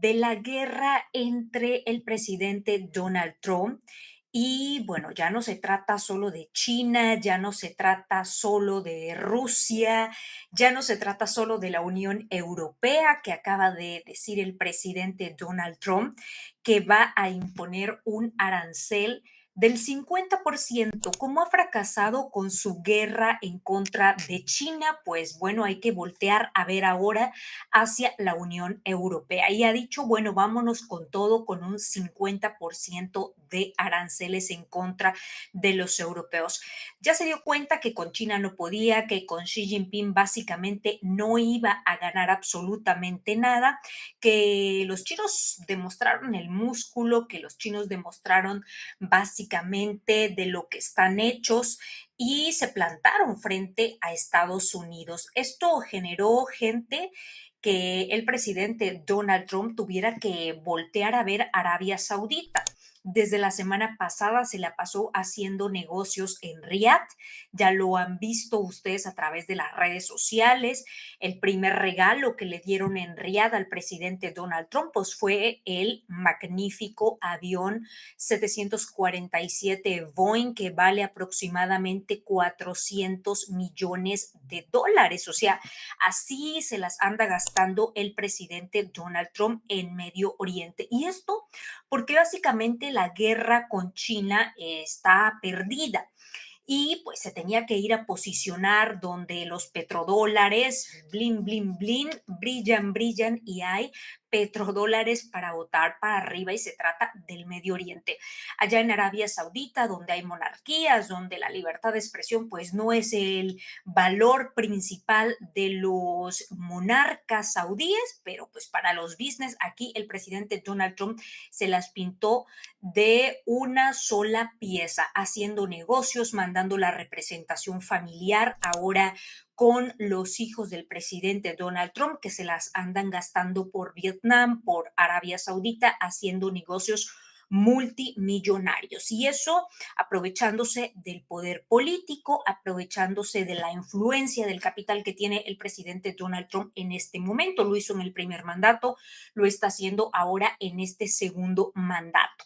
de la guerra entre el presidente Donald Trump y bueno, ya no se trata solo de China, ya no se trata solo de Rusia, ya no se trata solo de la Unión Europea, que acaba de decir el presidente Donald Trump que va a imponer un arancel del 50%. ¿Cómo ha fracasado con su guerra en contra de China? Pues bueno, hay que voltear a ver ahora hacia la Unión Europea y ha dicho, bueno, vámonos con todo, con un 50% de aranceles en contra de los europeos. Ya se dio cuenta que con China no podía, que con Xi Jinping básicamente no iba a ganar absolutamente nada, que los chinos demostraron el músculo, que los chinos demostraron básicamente de lo que están hechos y se plantaron frente a Estados Unidos. Esto generó gente que el presidente Donald Trump tuviera que voltear a ver Arabia Saudita. Desde la semana pasada se la pasó haciendo negocios en Riad. Ya lo han visto ustedes a través de las redes sociales. El primer regalo que le dieron en Riad al presidente Donald Trump pues fue el magnífico avión 747 Boeing que vale aproximadamente 400 millones de dólares. O sea, así se las anda gastando el presidente Donald Trump en Medio Oriente. Y esto porque básicamente la guerra con China está perdida y pues se tenía que ir a posicionar donde los petrodólares, blin, blin, blin, brillan, brillan y hay petrodólares para votar para arriba y se trata del Medio Oriente. Allá en Arabia Saudita, donde hay monarquías, donde la libertad de expresión pues no es el valor principal de los monarcas saudíes, pero pues para los business aquí el presidente Donald Trump se las pintó de una sola pieza, haciendo negocios, mandando la representación familiar ahora con los hijos del presidente Donald Trump, que se las andan gastando por Vietnam, por Arabia Saudita, haciendo negocios multimillonarios. Y eso aprovechándose del poder político, aprovechándose de la influencia del capital que tiene el presidente Donald Trump en este momento. Lo hizo en el primer mandato, lo está haciendo ahora en este segundo mandato.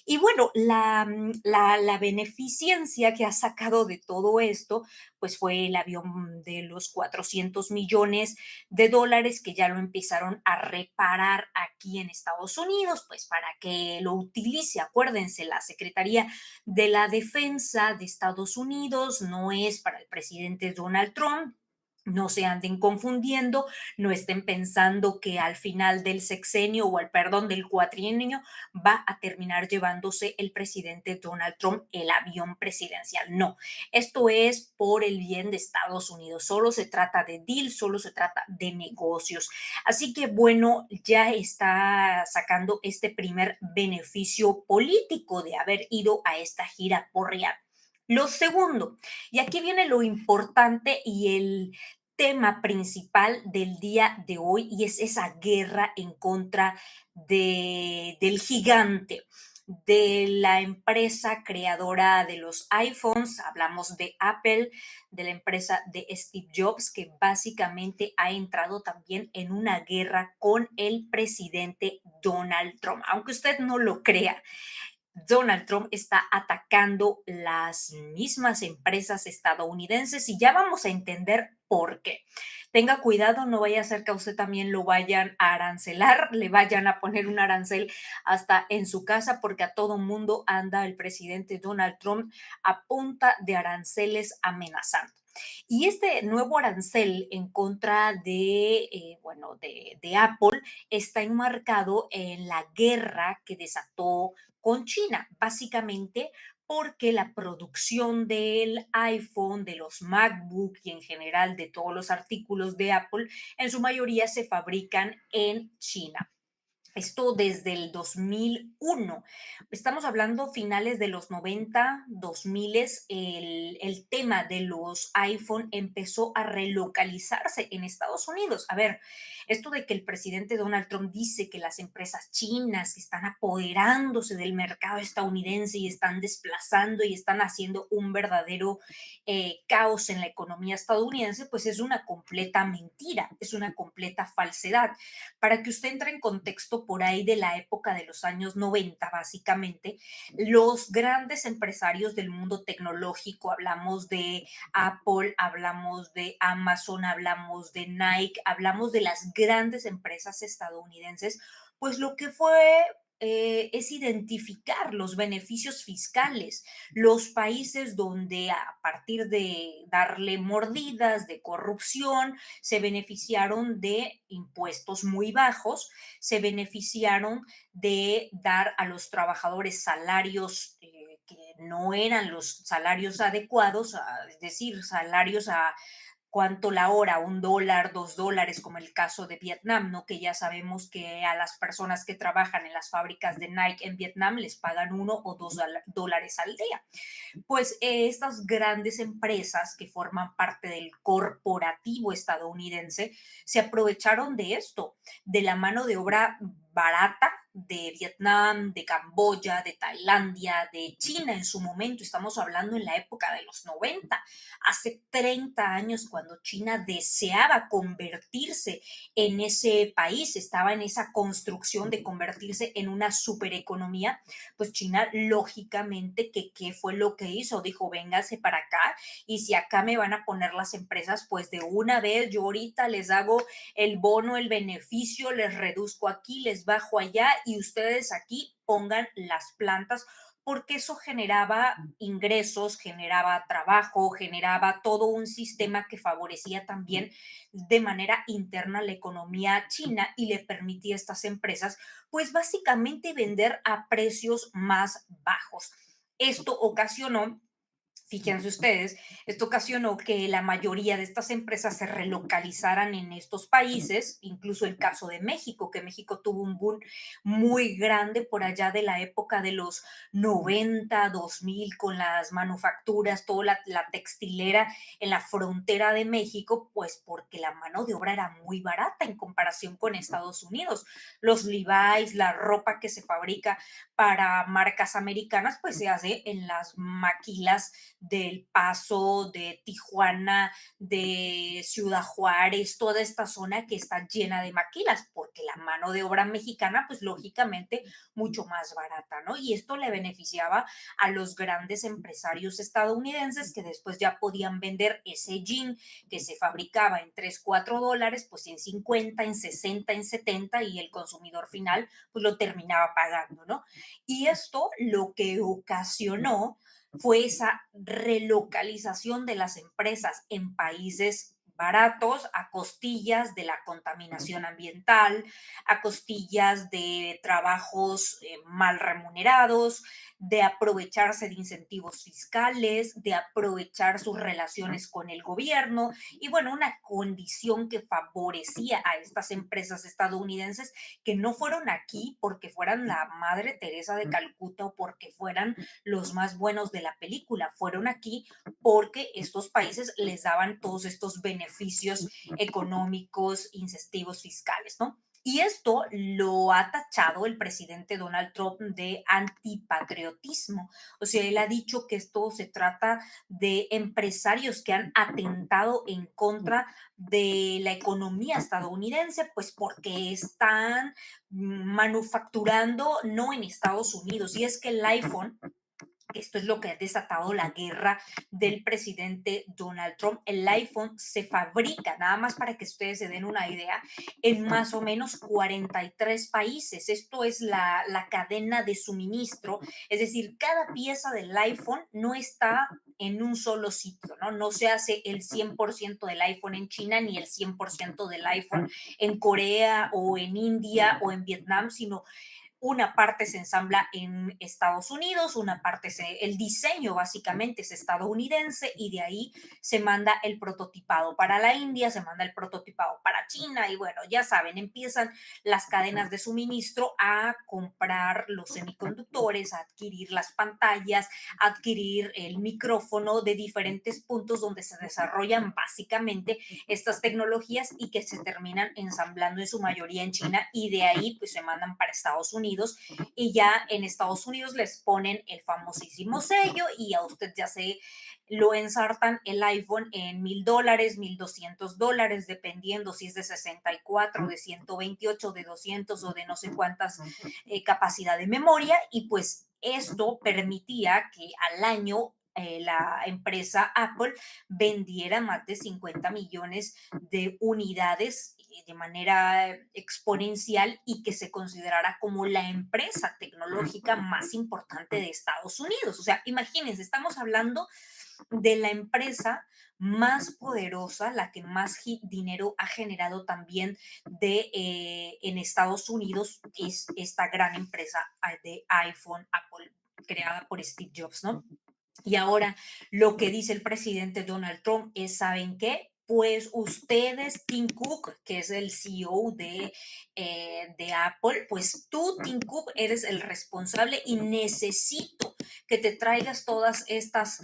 Y bueno, la beneficencia que ha sacado de todo esto, pues fue el avión de los 400 millones de dólares que ya lo empezaron a reparar aquí en Estados Unidos, pues para que lo utilice. Acuérdense, la Secretaría de la Defensa de Estados Unidos no es para el presidente Donald Trump. No se anden confundiendo, no estén pensando que al final del sexenio o al perdón del cuatrienio va a terminar llevándose el presidente Donald Trump el avión presidencial. No, esto es por el bien de Estados Unidos. Solo se trata de deal, solo se trata de negocios. Así que bueno, ya está sacando este primer beneficio político de haber ido a esta gira por Riyadh. Lo segundo, y aquí viene lo importante y el tema principal del día de hoy, y es esa guerra en contra del gigante, de la empresa creadora de los iPhones, hablamos de Apple, de la empresa de Steve Jobs, que básicamente ha entrado también en una guerra con el presidente Donald Trump. Aunque usted no lo crea, Donald Trump está atacando las mismas empresas estadounidenses y ya vamos a entender por qué. Tenga cuidado, no vaya a ser que a usted también lo vayan a arancelar, le vayan a poner un arancel hasta en su casa, porque a todo mundo anda el presidente Donald Trump a punta de aranceles amenazando. Y este nuevo arancel en contra bueno, de Apple está enmarcado en la guerra que desató con China, básicamente porque la producción del iPhone, de los MacBook y en general de todos los artículos de Apple, en su mayoría se fabrican en China. Esto desde el 2001. Estamos hablando finales de los 90, 2000, el tema de los iPhone empezó a relocalizarse en Estados Unidos. A ver, esto de que el presidente Donald Trump dice que las empresas chinas están apoderándose del mercado estadounidense y están desplazando y están haciendo un verdadero caos en la economía estadounidense, pues es una completa mentira, es una completa falsedad. Para que usted entre en contexto esto por ahí de la época de los años 90, básicamente, los grandes empresarios del mundo tecnológico, hablamos de Apple, hablamos de Amazon, hablamos de Nike, hablamos de las grandes empresas estadounidenses, pues lo que fue es identificar los beneficios fiscales, los países donde a partir de darle mordidas de corrupción se beneficiaron de impuestos muy bajos, se beneficiaron de dar a los trabajadores salarios que no eran los salarios adecuados, es decir, salarios a cuánto la hora, $1, $2, como el caso de Vietnam, ¿no? Que ya sabemos que a las personas que trabajan en las fábricas de Nike en Vietnam les pagan $1 o $2 al día. Pues estas grandes empresas que forman parte del corporativo estadounidense se aprovecharon de esto, de la mano de obra barata de Vietnam, de Camboya, de Tailandia, de China en su momento. Estamos hablando en la época de los 90, hace 30 años, cuando China deseaba convertirse en ese país, estaba en esa construcción de convertirse en una supereconomía. Pues China, lógicamente, que qué fue lo que hizo, dijo, véngase para acá, y si acá me van a poner las empresas, pues de una vez yo ahorita les hago el bono, el beneficio, les reduzco aquí, les bajo allá, y ustedes aquí pongan las plantas, porque eso generaba ingresos, generaba trabajo, generaba todo un sistema que favorecía también de manera interna la economía china y le permitía a estas empresas pues básicamente vender a precios más bajos. Esto ocasionó, fíjense ustedes, esto ocasionó que la mayoría de estas empresas se relocalizaran en estos países, incluso el caso de México, que México tuvo un boom muy grande por allá de la época de los 90, 2000, con las manufacturas, toda la textilera en la frontera de México, pues porque la mano de obra era muy barata en comparación con Estados Unidos. Los Levi's, la ropa que se fabrica para marcas americanas, pues se hace en las maquilas del Paso, de Tijuana, de Ciudad Juárez, toda esta zona que está llena de maquilas, porque la mano de obra mexicana, pues lógicamente mucho más barata, ¿no? Y esto le beneficiaba a los grandes empresarios estadounidenses que después ya podían vender ese jean que se fabricaba en 3 4 dólares, pues en 50, en 60, en 70, y el consumidor final pues lo terminaba pagando, ¿no? Y esto lo que ocasionó fue esa relocalización de las empresas en países baratos a costillas de la contaminación ambiental, a costillas de trabajos mal remunerados, de aprovecharse de incentivos fiscales, de aprovechar sus relaciones con el gobierno y bueno, una condición que favorecía a estas empresas estadounidenses que no fueron aquí porque fueran la Madre Teresa de Calcuta o porque fueran los más buenos de la película, fueron aquí porque estos países les daban todos estos beneficios económicos, incentivos fiscales, ¿no? Y esto lo ha tachado el presidente Donald Trump de antipatriotismo. O sea, él ha dicho que esto se trata de empresarios que han atentado en contra de la economía estadounidense, pues porque están manufacturando no en Estados Unidos. Y es que el iPhone, esto es lo que ha desatado la guerra del presidente Donald Trump. El iPhone se fabrica, nada más para que ustedes se den una idea, en más o menos 43 países. Esto es la cadena de suministro. Es decir, cada pieza del iPhone no está en un solo sitio, ¿no? No se hace el 100% del iPhone en China ni el 100% del iPhone en Corea o en India o en Vietnam, sino una parte se ensambla en Estados Unidos, una parte el diseño básicamente es estadounidense y de ahí se manda el prototipado para la India, se manda el prototipado para China y bueno, ya saben, empiezan las cadenas de suministro a comprar los semiconductores, a adquirir las pantallas, a adquirir el micrófono de diferentes puntos donde se desarrollan básicamente estas tecnologías y que se terminan ensamblando en su mayoría en China y de ahí pues se mandan para Estados Unidos Unidos y ya en Estados Unidos les ponen el famosísimo sello y a usted ya se lo ensartan el iPhone en $1,000, $1,200, dependiendo si es de 64, de 128, de 200 o de no sé cuántas capacidad de memoria y pues esto permitía que al año la empresa Apple vendiera más de 50 millones de unidades de manera exponencial y que se considerara como la empresa tecnológica más importante de Estados Unidos. O sea, imagínense, estamos hablando de la empresa más poderosa, la que más dinero ha generado también en Estados Unidos, es esta gran empresa de iPhone, Apple, creada por Steve Jobs, ¿no? Y ahora lo que dice el presidente Donald Trump es, ¿saben qué? Pues ustedes, Tim Cook, que es el CEO de Apple, pues tú, Tim Cook, eres el responsable y necesito que te traigas todas estas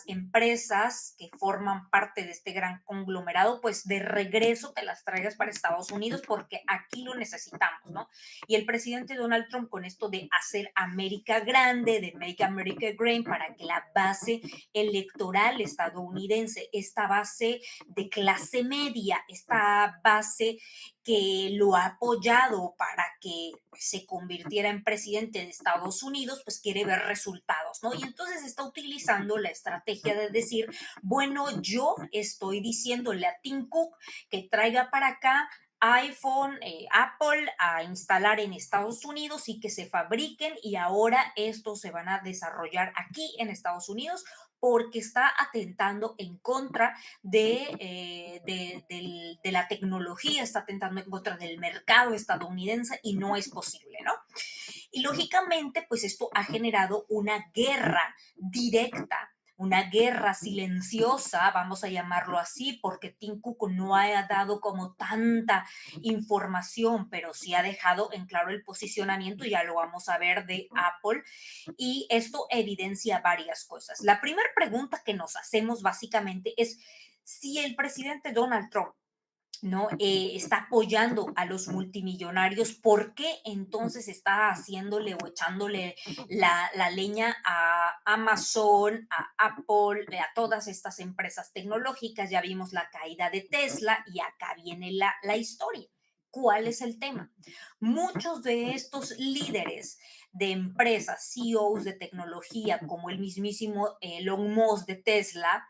empresas que forman parte de este gran conglomerado, pues de regreso te las traigas para Estados Unidos porque aquí lo necesitamos, ¿no? Y el presidente Donald Trump con esto de hacer América grande, de Make America Great, para que la base electoral estadounidense, esta base de clase media, esta base que lo ha apoyado para que se convirtiera en presidente de Estados Unidos, pues quiere ver resultados, ¿no? Y entonces está utilizando la estrategia de decir, bueno, yo estoy diciéndole a Tim Cook que traiga para acá iPhone, Apple a instalar en Estados Unidos y que se fabriquen y ahora estos se van a desarrollar aquí en Estados Unidos porque está atentando en contra de la tecnología, está atentando en contra del mercado estadounidense y no es posible, ¿no? Y lógicamente, pues esto ha generado una guerra directa, una guerra silenciosa, vamos a llamarlo así, porque Tim Cook no ha dado como tanta información, pero sí ha dejado en claro el posicionamiento, ya lo vamos a ver, de Apple, y esto evidencia varias cosas. La primera pregunta que nos hacemos básicamente es si el presidente Donald Trump, ¿no? Está apoyando a los multimillonarios, ¿por qué entonces está haciéndole o echándole la leña a Amazon, a Apple, a todas estas empresas tecnológicas? Ya vimos la caída de Tesla y acá viene la historia. ¿Cuál es el tema? Muchos de estos líderes de empresas, CEOs de tecnología, como el mismísimo Elon Musk de Tesla,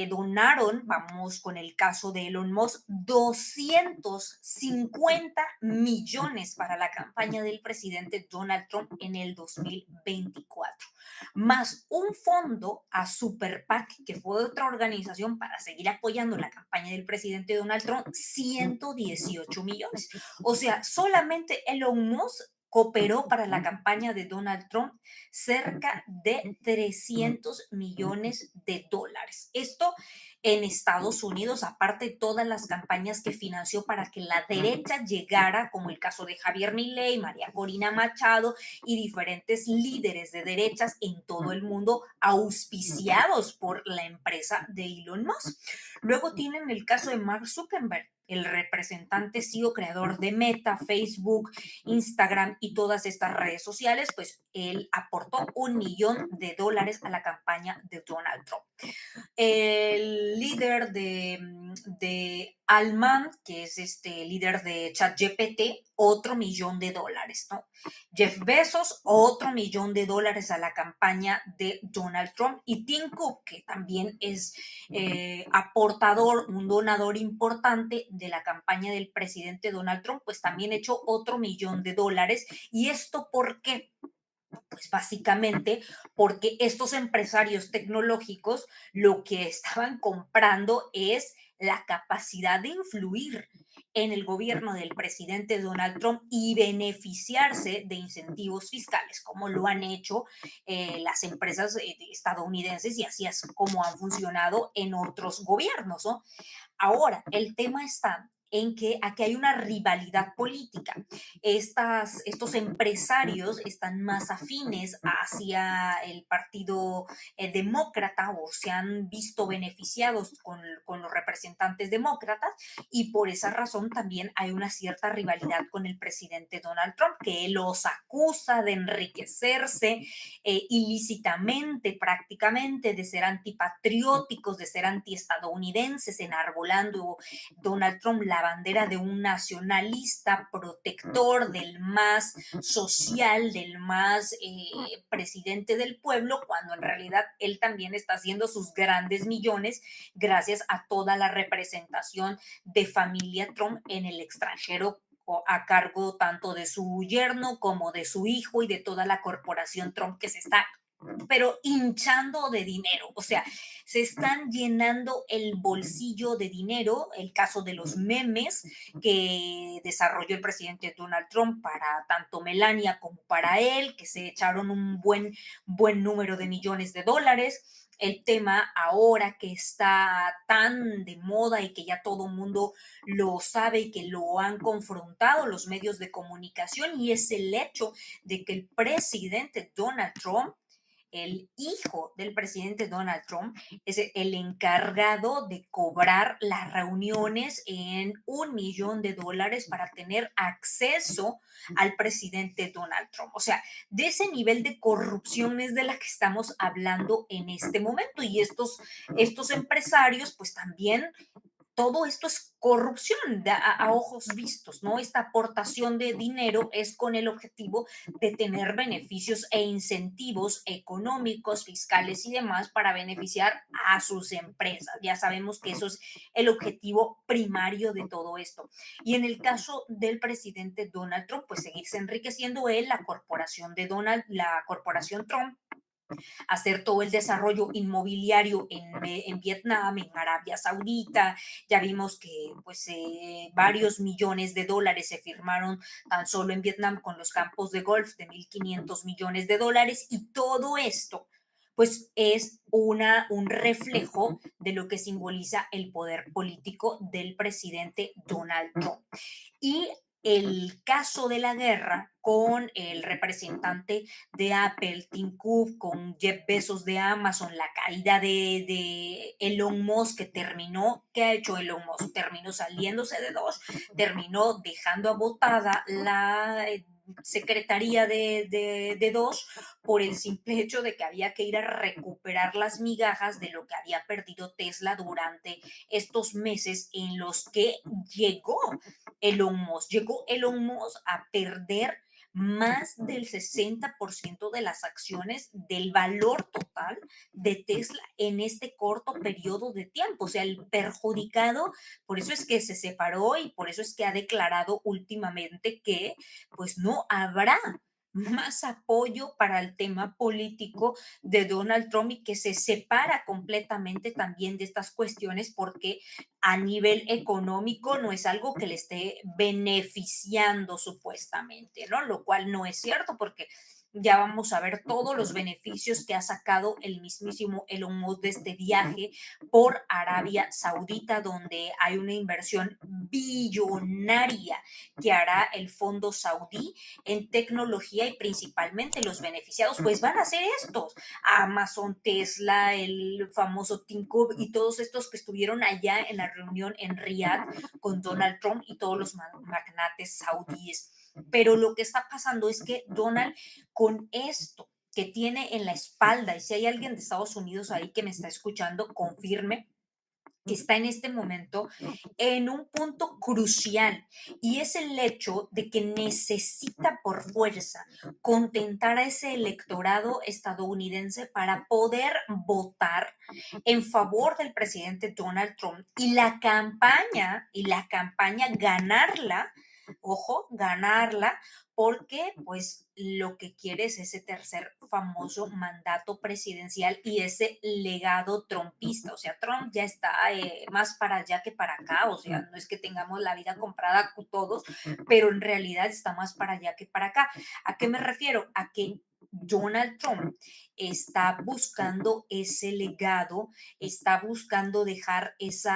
donaron, vamos con el caso de Elon Musk, 250 millones para la campaña del presidente Donald Trump en el 2024, más un fondo a Super PAC, que fue otra organización para seguir apoyando la campaña del presidente Donald Trump, 118 millones. O sea, solamente Elon Musk cooperó para la campaña de Donald Trump cerca de 300 millones de dólares. Esto en Estados Unidos, aparte de todas las campañas que financió para que la derecha llegara, como el caso de Javier Milei, María Corina Machado y diferentes líderes de derechas en todo el mundo auspiciados por la empresa de Elon Musk. Luego tienen el caso de Mark Zuckerberg, el representante CEO creador de Meta, Facebook, Instagram y todas estas redes sociales, pues él aportó $1 millón a la campaña de Donald Trump. El líder de Alman, que es este líder de ChatGPT, $1 millón, ¿no? Jeff Bezos, $1 millón a la campaña de Donald Trump. Y Tim Cook, que también es aportador, un donador importante de la campaña del presidente Donald Trump, pues también echó $1 millón. ¿Y esto por qué? Pues básicamente porque estos empresarios tecnológicos lo que estaban comprando es la capacidad de influir en el gobierno del presidente Donald Trump y beneficiarse de incentivos fiscales, como lo han hecho las empresas estadounidenses y así es como han funcionado en otros gobiernos, ¿no? Ahora, el tema está en que aquí hay una rivalidad política. Estos empresarios están más afines hacia el partido demócrata o se han visto beneficiados con los representantes demócratas y por esa razón también hay una cierta rivalidad con el presidente Donald Trump, que los acusa de enriquecerse ilícitamente prácticamente, de ser antipatrióticos, de ser antiestadounidenses, enarbolando Donald Trump la bandera de un nacionalista protector, del más social, del más presidente del pueblo, cuando en realidad él también está haciendo sus grandes millones gracias a toda la representación de familia Trump en el extranjero a cargo tanto de su yerno como de su hijo y de toda la corporación Trump que se está pero hinchando de dinero, o sea, se están llenando el bolsillo de dinero, el caso de los memes que desarrolló el presidente Donald Trump para tanto Melania como para él, que se echaron un buen número de millones de dólares. El tema ahora que está tan de moda y que ya todo el mundo lo sabe y que lo han confrontado los medios de comunicación y es el hecho de que el presidente Donald Trump, el hijo del presidente Donald Trump, es el encargado de cobrar las reuniones en $1 millón para tener acceso al presidente Donald Trump. O sea, de ese nivel de corrupción es de la que estamos hablando en este momento. Y estos empresarios, pues también todo esto es corrupción a ojos vistos, ¿no? Esta aportación de dinero es con el objetivo de tener beneficios e incentivos económicos, fiscales y demás para beneficiar a sus empresas. Ya sabemos que eso es el objetivo primario de todo esto. Y en el caso del presidente Donald Trump, pues seguirse enriqueciendo él, la corporación Trump, hacer todo el desarrollo inmobiliario en Vietnam, en Arabia Saudita. Ya vimos que pues varios millones de dólares se firmaron tan solo en Vietnam con los campos de golf de 1.500 millones de dólares y todo esto pues es un reflejo de lo que simboliza el poder político del presidente Donald Trump. Y el caso de la guerra con el representante de Apple, Tim Cook, con Jeff Bezos de Amazon, la caída de Elon Musk, que terminó, ¿qué ha hecho Elon Musk? Terminó saliéndose de dos, terminó dejando agotada la secretaría de dos por el simple hecho de que había que ir a recuperar las migajas de lo que había perdido Tesla durante estos meses en los que llegó Elon Musk a perder más del 60% de las acciones del valor total de Tesla en este corto periodo de tiempo. O sea, el perjudicado, por eso es que se separó y por eso es que ha declarado últimamente que pues no habrá más apoyo para el tema político de Donald Trump y que se separa completamente también de estas cuestiones porque a nivel económico no es algo que le esté beneficiando supuestamente, ¿no? Lo cual no es cierto porque ya vamos a ver todos los beneficios que ha sacado el mismísimo Elon Musk de este viaje por Arabia Saudita, donde hay una inversión billonaria que hará el fondo saudí en tecnología y principalmente los beneficiados pues van a ser estos, Amazon, Tesla, el famoso Tim Cook y todos estos que estuvieron allá en la reunión en Riyadh con Donald Trump y todos los magnates saudíes. Pero lo que está pasando es que Donald, con esto que tiene en la espalda, y si hay alguien de Estados Unidos ahí que me está escuchando, confirme, que está en este momento en un punto crucial y es el hecho de que necesita por fuerza contentar a ese electorado estadounidense para poder votar en favor del presidente Donald Trump y la campaña ganarla, ojo, ganarla, porque pues lo que quiere es ese tercer famoso mandato presidencial y ese legado trumpista. O sea, Trump ya está más para allá que para acá, o sea, no es que tengamos la vida comprada todos, pero en realidad está más para allá que para acá. ¿A qué me refiero? A que Donald Trump está buscando ese legado, está buscando dejar ese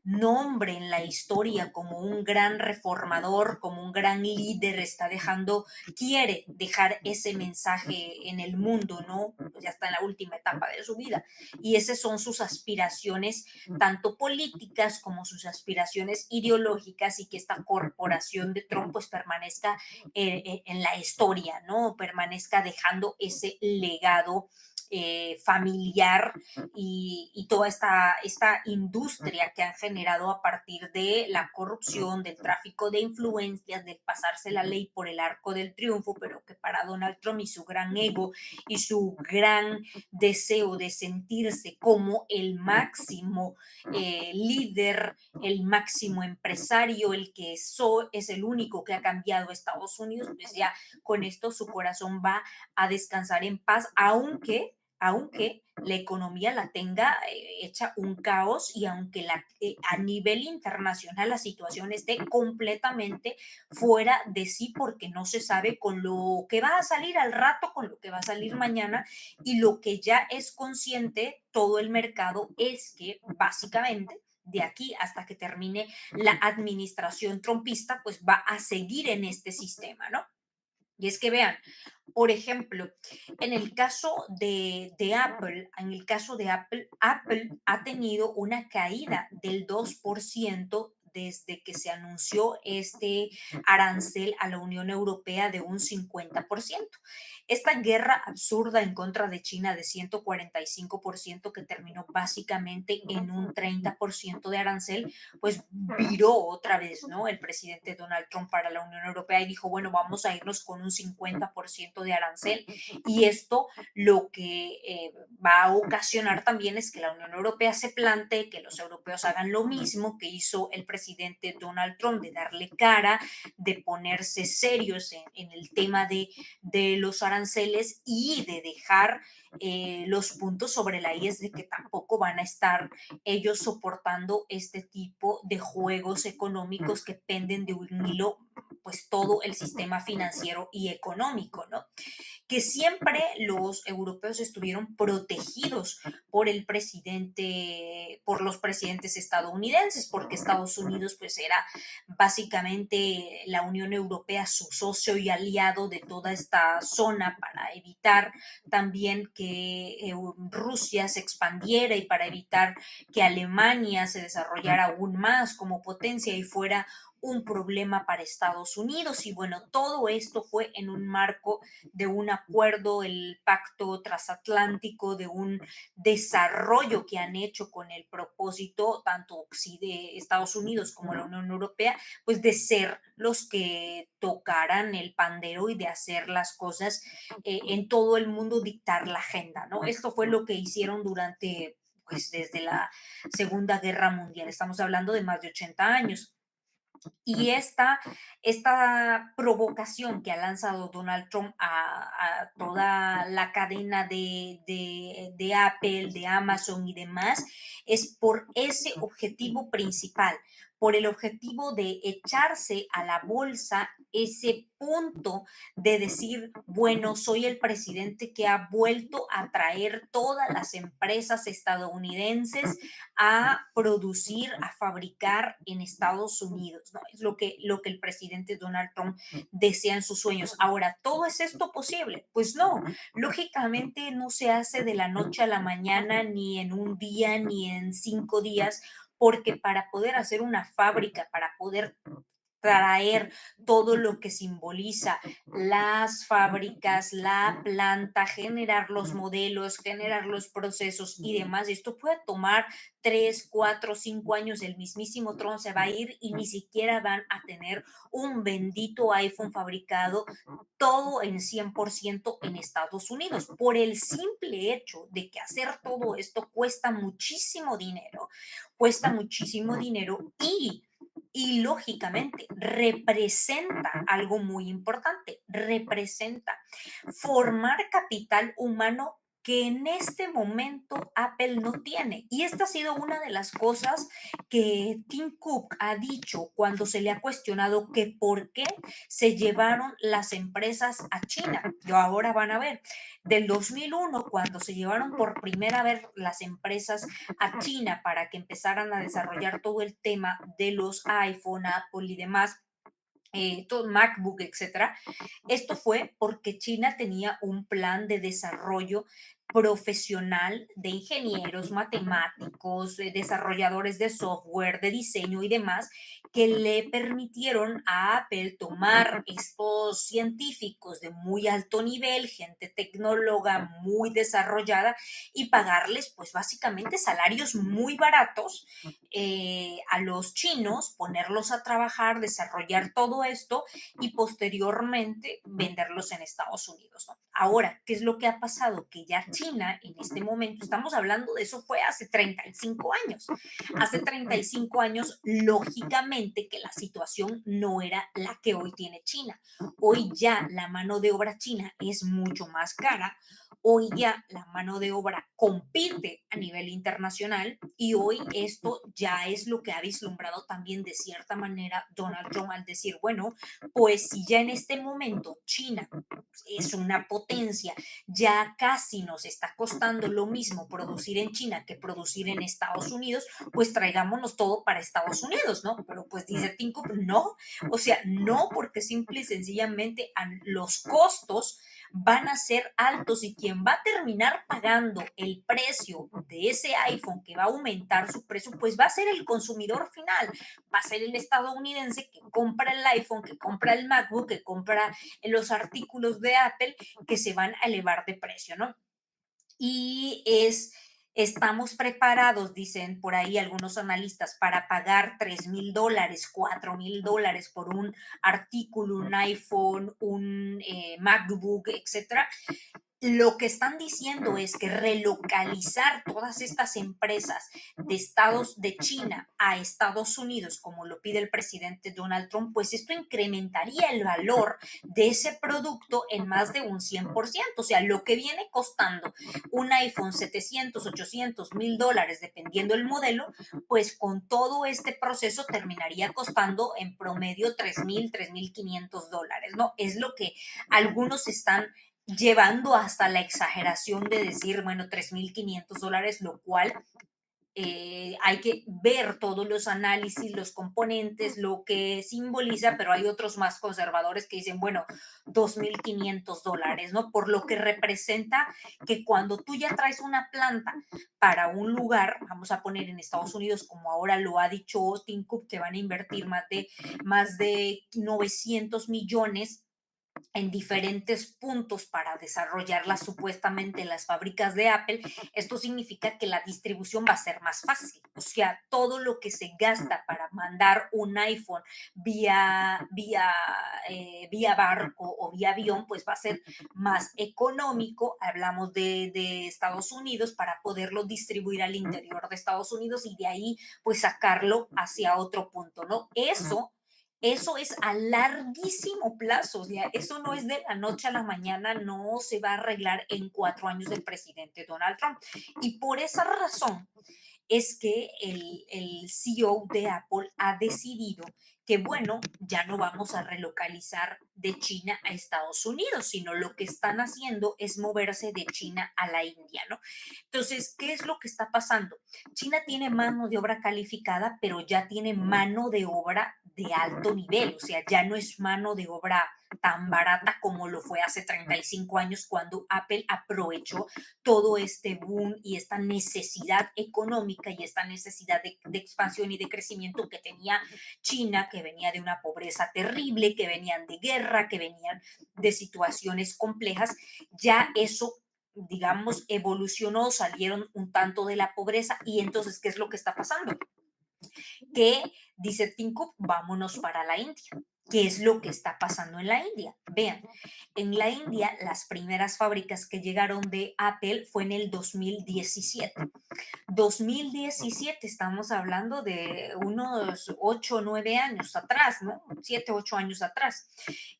nombre en la historia como un gran reformador, como un gran líder, está dejando, quiere dejar ese mensaje en el mundo, ¿no? Pues ya está en la última etapa de su vida. Y esas son sus aspiraciones, tanto políticas como sus aspiraciones ideológicas, y que esta corporación de Trump pues permanezca en la historia, ¿no? Permanezca dejando ese legado familiar y toda esta industria que han generado a partir de la corrupción, del tráfico de influencias, del pasarse la ley por el arco del triunfo, pero que para Donald Trump y su gran ego y su gran deseo de sentirse como el máximo líder, el máximo empresario, el que es el único que ha cambiado a Estados Unidos, pues ya con esto su corazón va a descansar en paz, aunque la economía la tenga hecha un caos, y aunque a nivel internacional la situación esté completamente fuera de sí, porque no se sabe con lo que va a salir al rato, con lo que va a salir mañana, y lo que ya es consciente todo el mercado es que básicamente de aquí hasta que termine la administración trumpista, pues va a seguir en este sistema, ¿no? Y es que vean, por ejemplo, en el caso de Apple, Apple ha tenido una caída del 2% desde que se anunció este arancel a la Unión Europea de un 50%. Esta guerra absurda en contra de China de 145% que terminó básicamente en un 30% de arancel, pues viró otra vez, ¿no? El presidente Donald Trump para la Unión Europea y dijo, bueno, vamos a irnos con un 50% de arancel, y esto lo que va a ocasionar también es que la Unión Europea se plantee que los europeos hagan lo mismo que hizo el presidente Donald Trump, de darle cara, de ponerse serios en el tema de los aranceles y de dejar los puntos sobre la I, es de que tampoco van a estar ellos soportando este tipo de juegos económicos que penden de un hilo, pues todo el sistema financiero y económico, ¿no? Que siempre los europeos estuvieron protegidos por el presidente, por los presidentes estadounidenses, porque Estados Unidos pues era básicamente la Unión Europea su socio y aliado de toda esta zona, para evitar también que Rusia se expandiera y para evitar que Alemania se desarrollara aún más como potencia y fuera un problema para Estados Unidos. Y bueno, todo esto fue en un marco de un acuerdo, el pacto transatlántico, de un desarrollo que han hecho con el propósito, tanto de Estados Unidos como la Unión Europea, pues de ser los que tocaran el pandero y de hacer las cosas en todo el mundo, dictar la agenda, ¿no? Esto fue lo que hicieron durante, pues desde la Segunda Guerra Mundial. Estamos hablando de más de 80 años. Y esta provocación que ha lanzado Donald Trump a toda la cadena de Apple, de Amazon y demás, es por ese objetivo principal, por el objetivo de echarse a la bolsa ese punto de decir, bueno, soy el presidente que ha vuelto a traer todas las empresas estadounidenses a producir, a fabricar en Estados Unidos, ¿no? Es lo que el presidente Donald Trump desea en sus sueños. Ahora, ¿todo es esto posible? Pues no, lógicamente no se hace de la noche a la mañana, ni en un día, ni en 5 días, porque para poder hacer una fábrica, para poder traer todo lo que simboliza las fábricas, la planta, generar los modelos, generar los procesos y demás. Esto puede tomar 3, 4, 5 años. El mismísimo Trump se va a ir y ni siquiera van a tener un bendito iPhone fabricado, todo en 100% en Estados Unidos, por el simple hecho de que hacer todo esto cuesta muchísimo dinero y lógicamente representa algo muy importante, representa formar capital humano que en este momento Apple no tiene. Y esta ha sido una de las cosas que Tim Cook ha dicho cuando se le ha cuestionado que por qué se llevaron las empresas a China. Y ahora van a ver, del 2001, cuando se llevaron por primera vez las empresas a China para que empezaran a desarrollar todo el tema de los iPhone, Apple y demás, todo MacBook, etcétera. Esto fue porque China tenía un plan de desarrollo profesional de ingenieros, matemáticos, desarrolladores de software, de diseño y demás, que le permitieron a Apple tomar estos científicos de muy alto nivel, gente tecnóloga muy desarrollada, y pagarles pues básicamente salarios muy baratos a los chinos, ponerlos a trabajar, desarrollar todo esto y posteriormente venderlos en Estados Unidos, ¿no? Ahora, ¿qué es lo que ha pasado? Que ya China en este momento, estamos hablando de eso, fue hace 35 años. Hace 35 años, lógicamente que la situación no era la que hoy tiene China. Hoy ya la mano de obra china es mucho más cara. Hoy ya la mano de obra compite a nivel internacional y hoy esto ya es lo que ha vislumbrado también de cierta manera Donald Trump al decir, bueno, pues si ya en este momento China es una potencia, ya casi nos está costando lo mismo producir en China que producir en Estados Unidos, pues traigámonos todo para Estados Unidos, ¿no? Pero pues dice Tim Cook, no, o sea, no, porque simple y sencillamente los costos van a ser altos y quien va a terminar pagando el precio de ese iPhone que va a aumentar su precio, pues va a ser el consumidor final, va a ser el estadounidense que compra el iPhone, que compra el MacBook, que compra los artículos de Apple que se van a elevar de precio, ¿no? Y estamos preparados, dicen por ahí algunos analistas, para pagar $3,000, $4,000 por un artículo, un iPhone, un MacBook, etcétera. Lo que están diciendo es que relocalizar todas estas empresas de China a Estados Unidos, como lo pide el presidente Donald Trump, pues esto incrementaría el valor de ese producto en más de un 100%. O sea, lo que viene costando un iPhone 700, 800, $1,000, dependiendo el modelo, pues con todo este proceso terminaría costando en promedio 3,000, $3,500, ¿no? Es lo que algunos están llevando hasta la exageración de decir, bueno, $3,500, lo cual hay que ver todos los análisis, los componentes, lo que simboliza, pero hay otros más conservadores que dicen, bueno, $2,500, ¿no? Por lo que representa que cuando tú ya traes una planta para un lugar, vamos a poner en Estados Unidos, como ahora lo ha dicho Tim Cook, que van a invertir más de 900 millones en diferentes puntos para desarrollarlas supuestamente las fábricas de Apple, esto significa que la distribución va a ser más fácil. O sea, todo lo que se gasta para mandar un iPhone vía barco o vía avión, pues va a ser más económico. Hablamos de Estados Unidos para poderlo distribuir al interior de Estados Unidos y de ahí pues sacarlo hacia otro punto, ¿no? Eso es a larguísimo plazo, o sea, eso no es de la noche a la mañana, no se va a arreglar en 4 años del presidente Donald Trump. Y por esa razón es que el CEO de Apple ha decidido que, bueno, ya no vamos a relocalizar de China a Estados Unidos, sino lo que están haciendo es moverse de China a la India, ¿no? Entonces, ¿qué es lo que está pasando? China tiene mano de obra calificada, pero ya tiene mano de obra de alto nivel, o sea, ya no es mano de obra tan barata como lo fue hace 35 años cuando Apple aprovechó todo este boom y esta necesidad económica y esta necesidad de expansión y de crecimiento que tenía China, que venía de una pobreza terrible, que venían de guerra, que venían de situaciones complejas. Ya eso, digamos, evolucionó, salieron un tanto de la pobreza y entonces, ¿qué es lo que está pasando? Que dice Tim Cook, vámonos para la India. ¿Qué es lo que está pasando en la India? Vean, en la India las primeras fábricas que llegaron de Apple fue en el 2017. 2017, estamos hablando de unos 8 o 9 años atrás, ¿no? 7, 8 años atrás.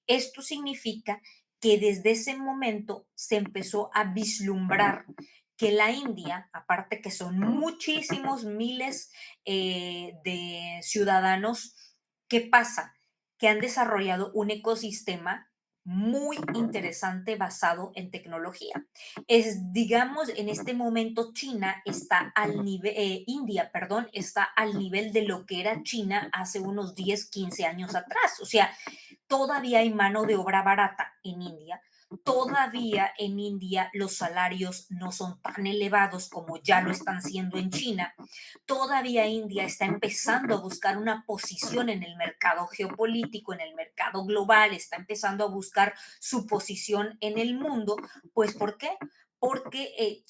Esto significa que desde ese momento se empezó a vislumbrar que la India, aparte que son muchísimos miles de ciudadanos, ¿qué pasa? Que han desarrollado un ecosistema muy interesante basado en tecnología. Digamos, en este momento China está al nivel, India, perdón, está al nivel de lo que era China hace unos 10, 15 años atrás. O sea, todavía hay mano de obra barata en India. Todavía en India los salarios no son tan elevados como ya lo están siendo en China. Todavía India está empezando a buscar una posición en el mercado geopolítico, en el mercado global, está empezando a buscar su posición en el mundo. Pues ¿por qué? Porque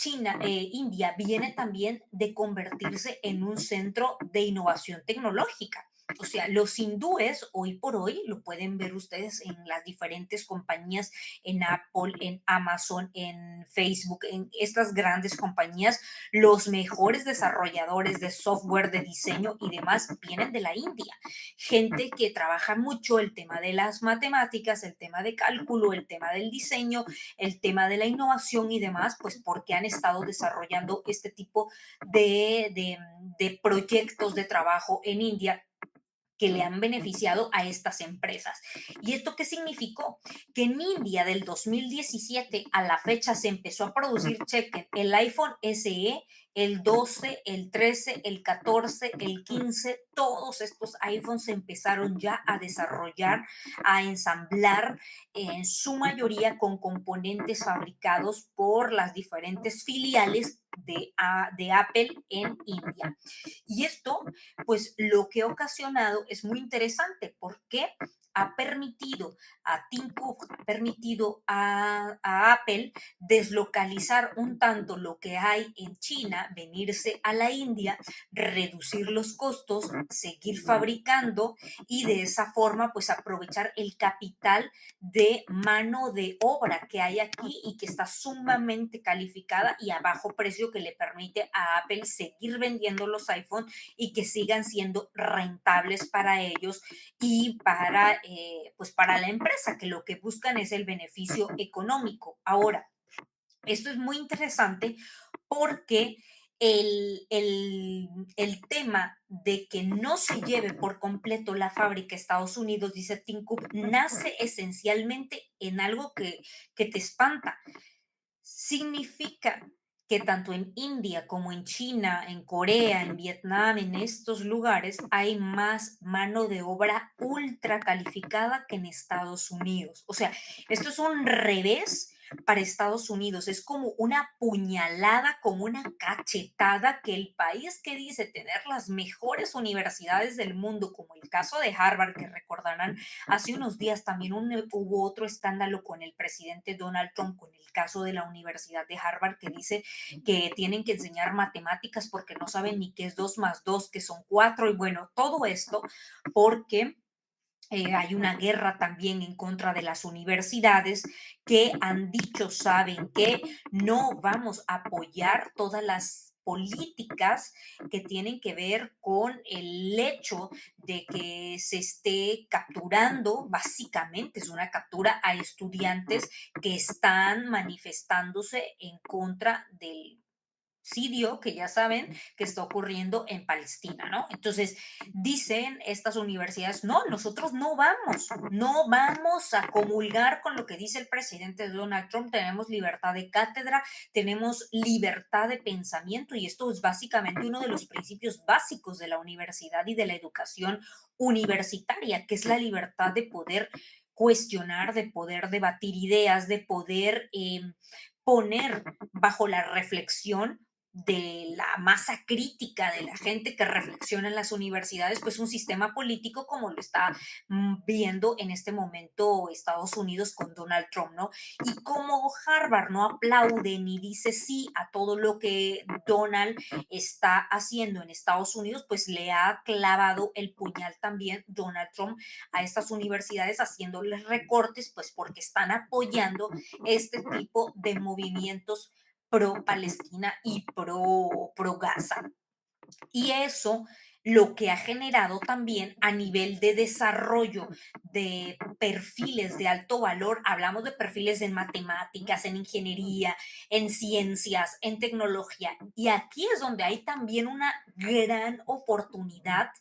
India viene también de convertirse en un centro de innovación tecnológica. O sea, los hindúes hoy por hoy, lo pueden ver ustedes en las diferentes compañías, en Apple, en Amazon, en Facebook, en estas grandes compañías, los mejores desarrolladores de software, de diseño y demás vienen de la India. Gente que trabaja mucho el tema de las matemáticas, el tema de cálculo, el tema del diseño, el tema de la innovación y demás, pues porque han estado desarrollando este tipo de proyectos de trabajo en India que le han beneficiado a estas empresas. ¿Y esto qué significó? Que en India del 2017 a la fecha se empezó a producir, chequen, el iPhone SE, el 12, el 13, el 14, el 15, todos estos iPhones se empezaron ya a desarrollar, a ensamblar, en su mayoría con componentes fabricados por las diferentes filiales de Apple en India. Y esto pues lo que ha ocasionado es muy interesante porque ha permitido a Tim Cook, ha permitido a Apple deslocalizar un tanto lo que hay en China, venirse a la India, reducir los costos, seguir fabricando y de esa forma pues aprovechar el capital de mano de obra que hay aquí y que está sumamente calificada y a bajo precio que le permite a Apple seguir vendiendo los iPhone y que sigan siendo rentables para ellos y pues para la empresa, que lo que buscan es el beneficio económico. Ahora, esto es muy interesante porque el tema de que no se lleve por completo la fábrica a Estados Unidos, dice Tim Cook, nace esencialmente en algo que te espanta. Significa que tanto en India como en China, en Corea, en Vietnam, en estos lugares hay más mano de obra ultra calificada que en Estados Unidos. O sea, esto es un revés para Estados Unidos. Es como una puñalada, como una cachetada que el país que dice tener las mejores universidades del mundo, como el caso de Harvard, que recordarán, hace unos días también hubo otro escándalo con el presidente Donald Trump, con el caso de la Universidad de Harvard, que dice que tienen que enseñar matemáticas porque no saben ni qué es 2 más 2, que son 4, y bueno, todo esto porque hay una guerra también en contra de las universidades que han dicho, saben que no vamos a apoyar todas las políticas que tienen que ver con el hecho de que se esté capturando, básicamente es una captura a estudiantes que están manifestándose en contra del sirio, que ya saben que está ocurriendo en Palestina, ¿no? Entonces, dicen estas universidades, no, nosotros no vamos a comulgar con lo que dice el presidente Donald Trump, tenemos libertad de cátedra, tenemos libertad de pensamiento y esto es básicamente uno de los principios básicos de la universidad y de la educación universitaria, que es la libertad de poder cuestionar, de poder debatir ideas, de poder poner bajo la reflexión de la masa crítica de la gente que reflexiona en las universidades, pues un sistema político como lo está viendo en este momento Estados Unidos con Donald Trump, ¿no? Y como Harvard no aplaude ni dice sí a todo lo que Donald está haciendo en Estados Unidos, pues le ha clavado el puñal también Donald Trump a estas universidades haciéndoles recortes, pues porque están apoyando este tipo de movimientos pro Palestina y pro Gaza. Y eso lo que ha generado también a nivel de desarrollo de perfiles de alto valor. Hablamos de perfiles en matemáticas, en ingeniería, en ciencias, en tecnología. Y aquí es donde hay también una gran oportunidad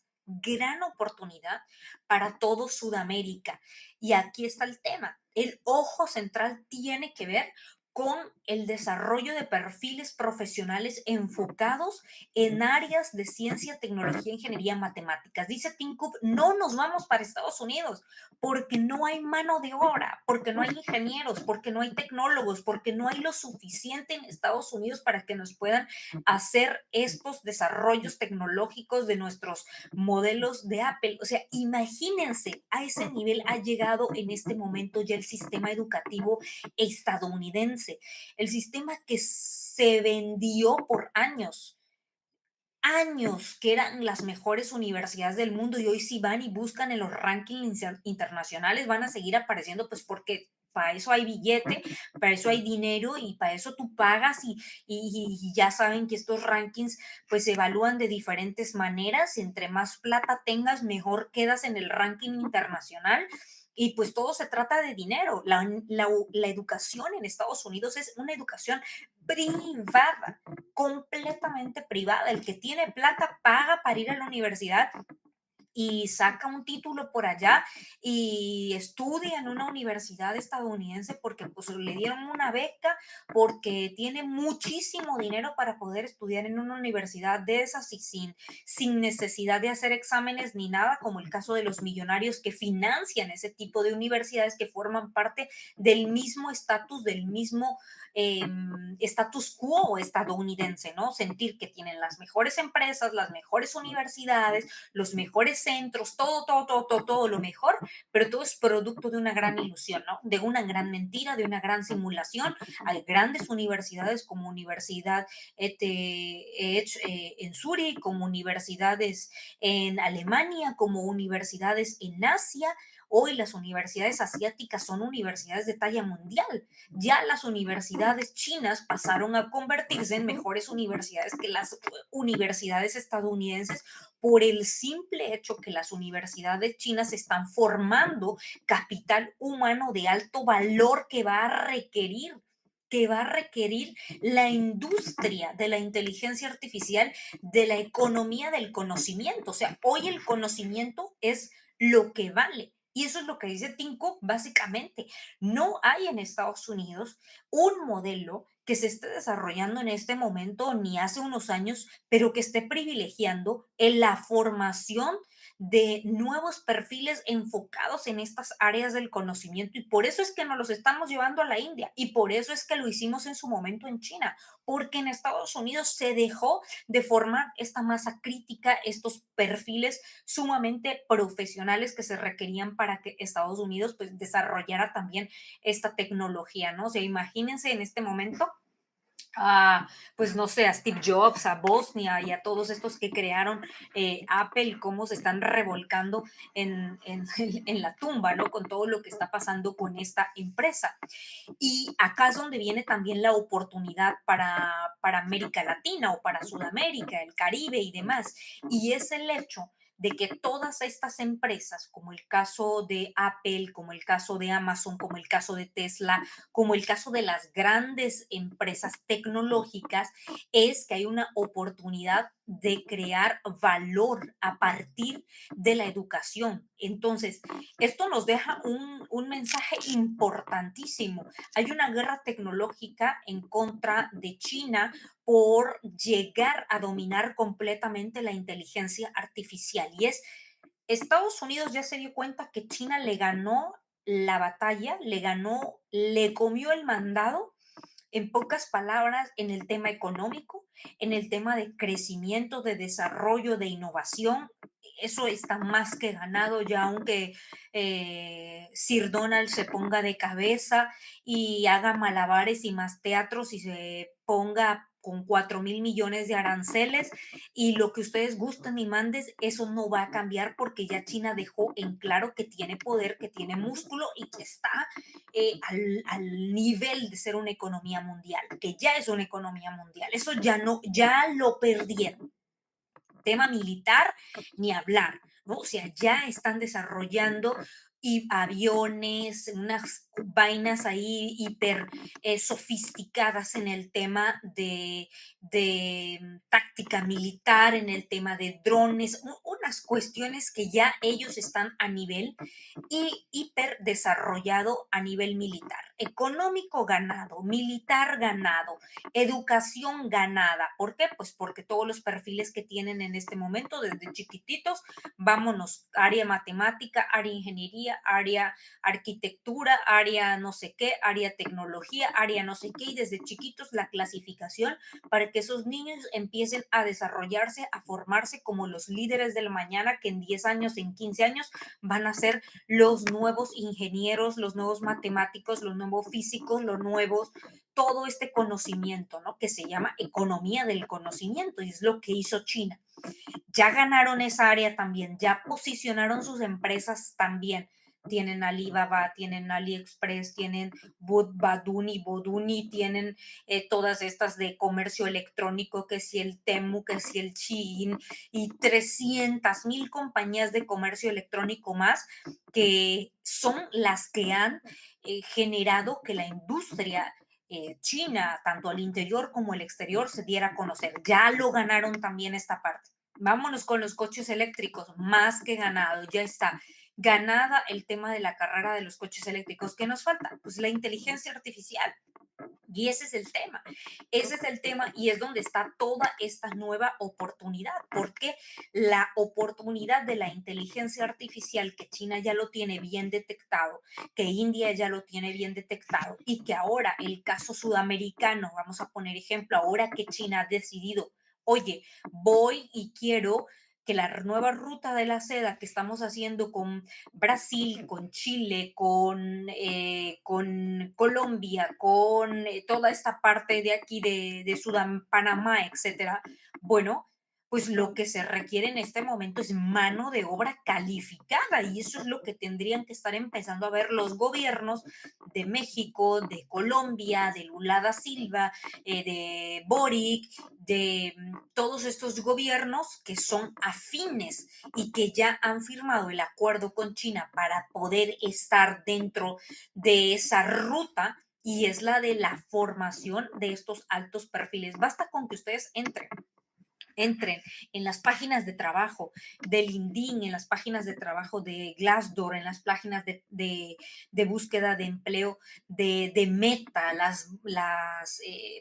para todo Sudamérica. Y aquí está el tema. El ojo central tiene que ver con el desarrollo de perfiles profesionales enfocados en áreas de ciencia, tecnología, ingeniería, matemáticas. Dice Tim Cook, no nos vamos para Estados Unidos porque no hay mano de obra, porque no hay ingenieros, porque no hay tecnólogos, porque no hay lo suficiente en Estados Unidos para que nos puedan hacer estos desarrollos tecnológicos de nuestros modelos de Apple. O sea, imagínense, a ese nivel ha llegado en este momento ya el sistema educativo estadounidense, el sistema que se vendió por años que eran las mejores universidades del mundo, y hoy si van y buscan en los rankings internacionales van a seguir apareciendo, pues porque para eso hay billete, para eso hay dinero y para eso tú pagas, y ya saben que estos rankings pues se evalúan de diferentes maneras. Entre más plata tengas, mejor quedas en el ranking internacional. Y pues todo se trata de dinero. La educación en Estados Unidos es una educación privada, completamente privada. El que tiene plata paga para ir a la universidad y saca un título por allá y estudia en una universidad estadounidense porque pues le dieron una beca, porque tiene muchísimo dinero para poder estudiar en una universidad de esas y sin necesidad de hacer exámenes ni nada, como el caso de los millonarios que financian ese tipo de universidades que forman parte del mismo estatus, del mismo status quo estadounidense, ¿no? Sentir que tienen las mejores empresas, las mejores universidades, los mejores centros, todo lo mejor, pero todo es producto de una gran ilusión, ¿no? De una gran mentira, de una gran simulación. Hay grandes universidades como Universidad en Zurich, como universidades en Alemania, como universidades en Asia. Hoy las universidades asiáticas son universidades de talla mundial. Ya las universidades chinas pasaron a convertirse en mejores universidades que las universidades estadounidenses, por el simple hecho que las universidades chinas están formando capital humano de alto valor que va a requerir la industria de la inteligencia artificial, de la economía del conocimiento. O sea, hoy el conocimiento es lo que vale. Y eso es lo que dice Tim Cook, básicamente. No hay en Estados Unidos un modelo que se esté desarrollando en este momento ni hace unos años, pero que esté privilegiando en la formación de nuevos perfiles enfocados en estas áreas del conocimiento. Y por eso es que nos los estamos llevando a la India, y por eso es que lo hicimos en su momento en China, porque en Estados Unidos se dejó de formar esta masa crítica, estos perfiles sumamente profesionales que se requerían para que Estados Unidos pues desarrollara también esta tecnología, ¿no? O sea, imagínense en este momento pues no sé, a Steve Jobs, a Bosnia y a todos estos que crearon Apple, cómo se están revolcando en la tumba, ¿no? Con todo lo que está pasando con esta empresa. Y acá es donde viene también la oportunidad para América Latina o para Sudamérica, el Caribe y demás. Y es el hecho de que todas estas empresas, como el caso de Apple, como el caso de Amazon, como el caso de Tesla, como el caso de las grandes empresas tecnológicas, es que hay una oportunidad de crear valor a partir de la educación. Entonces, esto nos deja un mensaje importantísimo. Hay una guerra tecnológica en contra de China por llegar a dominar completamente la inteligencia artificial. Y es, Estados Unidos ya se dio cuenta que China le ganó la batalla, le comió el mandado, en pocas palabras, en el tema económico, en el tema de crecimiento, de desarrollo, de innovación. Eso está más que ganado ya, aunque Sir Donald se ponga de cabeza y haga malabares y más teatros y se ponga con 4.000 millones de aranceles y lo que ustedes gusten y mandes, eso no va a cambiar porque ya China dejó en claro que tiene poder, que tiene músculo y que está al nivel de ser una economía mundial, que ya es una economía mundial. Eso ya no, ya lo perdieron. tema militar, ni hablar, ¿no? O sea, ya están desarrollando y aviones, unas vainas ahí hiper sofisticadas en el tema de táctica militar, en el tema de drones, unas cuestiones que ya ellos están a nivel y hiper desarrollado a nivel militar. Económico ganado, militar ganado, educación ganada. ¿Por qué? Pues porque todos los perfiles que tienen en este momento, desde chiquititos, vámonos, área matemática, área ingeniería, área arquitectura, área no sé qué, área tecnología, área no sé qué, y desde chiquitos la clasificación para que esos niños empiecen a desarrollarse, a formarse como los líderes del mañana que en 10 años, en 15 años van a ser los nuevos ingenieros, los nuevos matemáticos, los nuevos físicos, los nuevos, todo este conocimiento, ¿no? Que se llama economía del conocimiento y es lo que hizo China. Ya ganaron esa área también, ya posicionaron sus empresas también. Tienen Alibaba, tienen AliExpress, tienen Baduni, Boduni, tienen todas estas de comercio electrónico, que si el Temu, que si el Shein, y 300,000 compañías de comercio electrónico más que son las que han generado que la industria China, tanto al interior como al exterior, se diera a conocer. Ya lo ganaron también esta parte. Vámonos con los coches eléctricos, más que ganado, ya está ganada el tema de la carrera de los coches eléctricos. ¿Qué nos falta? Pues la inteligencia artificial. Y ese es el tema, ese es el tema y es donde está toda esta nueva oportunidad, porque la oportunidad de la inteligencia artificial que China ya lo tiene bien detectado, que India ya lo tiene bien detectado y que ahora el caso sudamericano, vamos a poner ejemplo, ahora que China ha decidido, oye, voy y quiero que la nueva ruta de la seda que estamos haciendo con Brasil, con Chile, con Colombia, con toda esta parte de aquí de Sudán, Panamá, etcétera, bueno, pues lo que se requiere en este momento es mano de obra calificada y eso es lo que tendrían que estar empezando a ver los gobiernos de México, de Colombia, de Lula da Silva, de Boric, de todos estos gobiernos que son afines y que ya han firmado el acuerdo con China para poder estar dentro de esa ruta y es la de la formación de estos altos perfiles. Basta con que ustedes entren en las páginas de trabajo de LinkedIn, en las páginas de trabajo de Glassdoor, en las páginas de búsqueda de empleo de Meta, las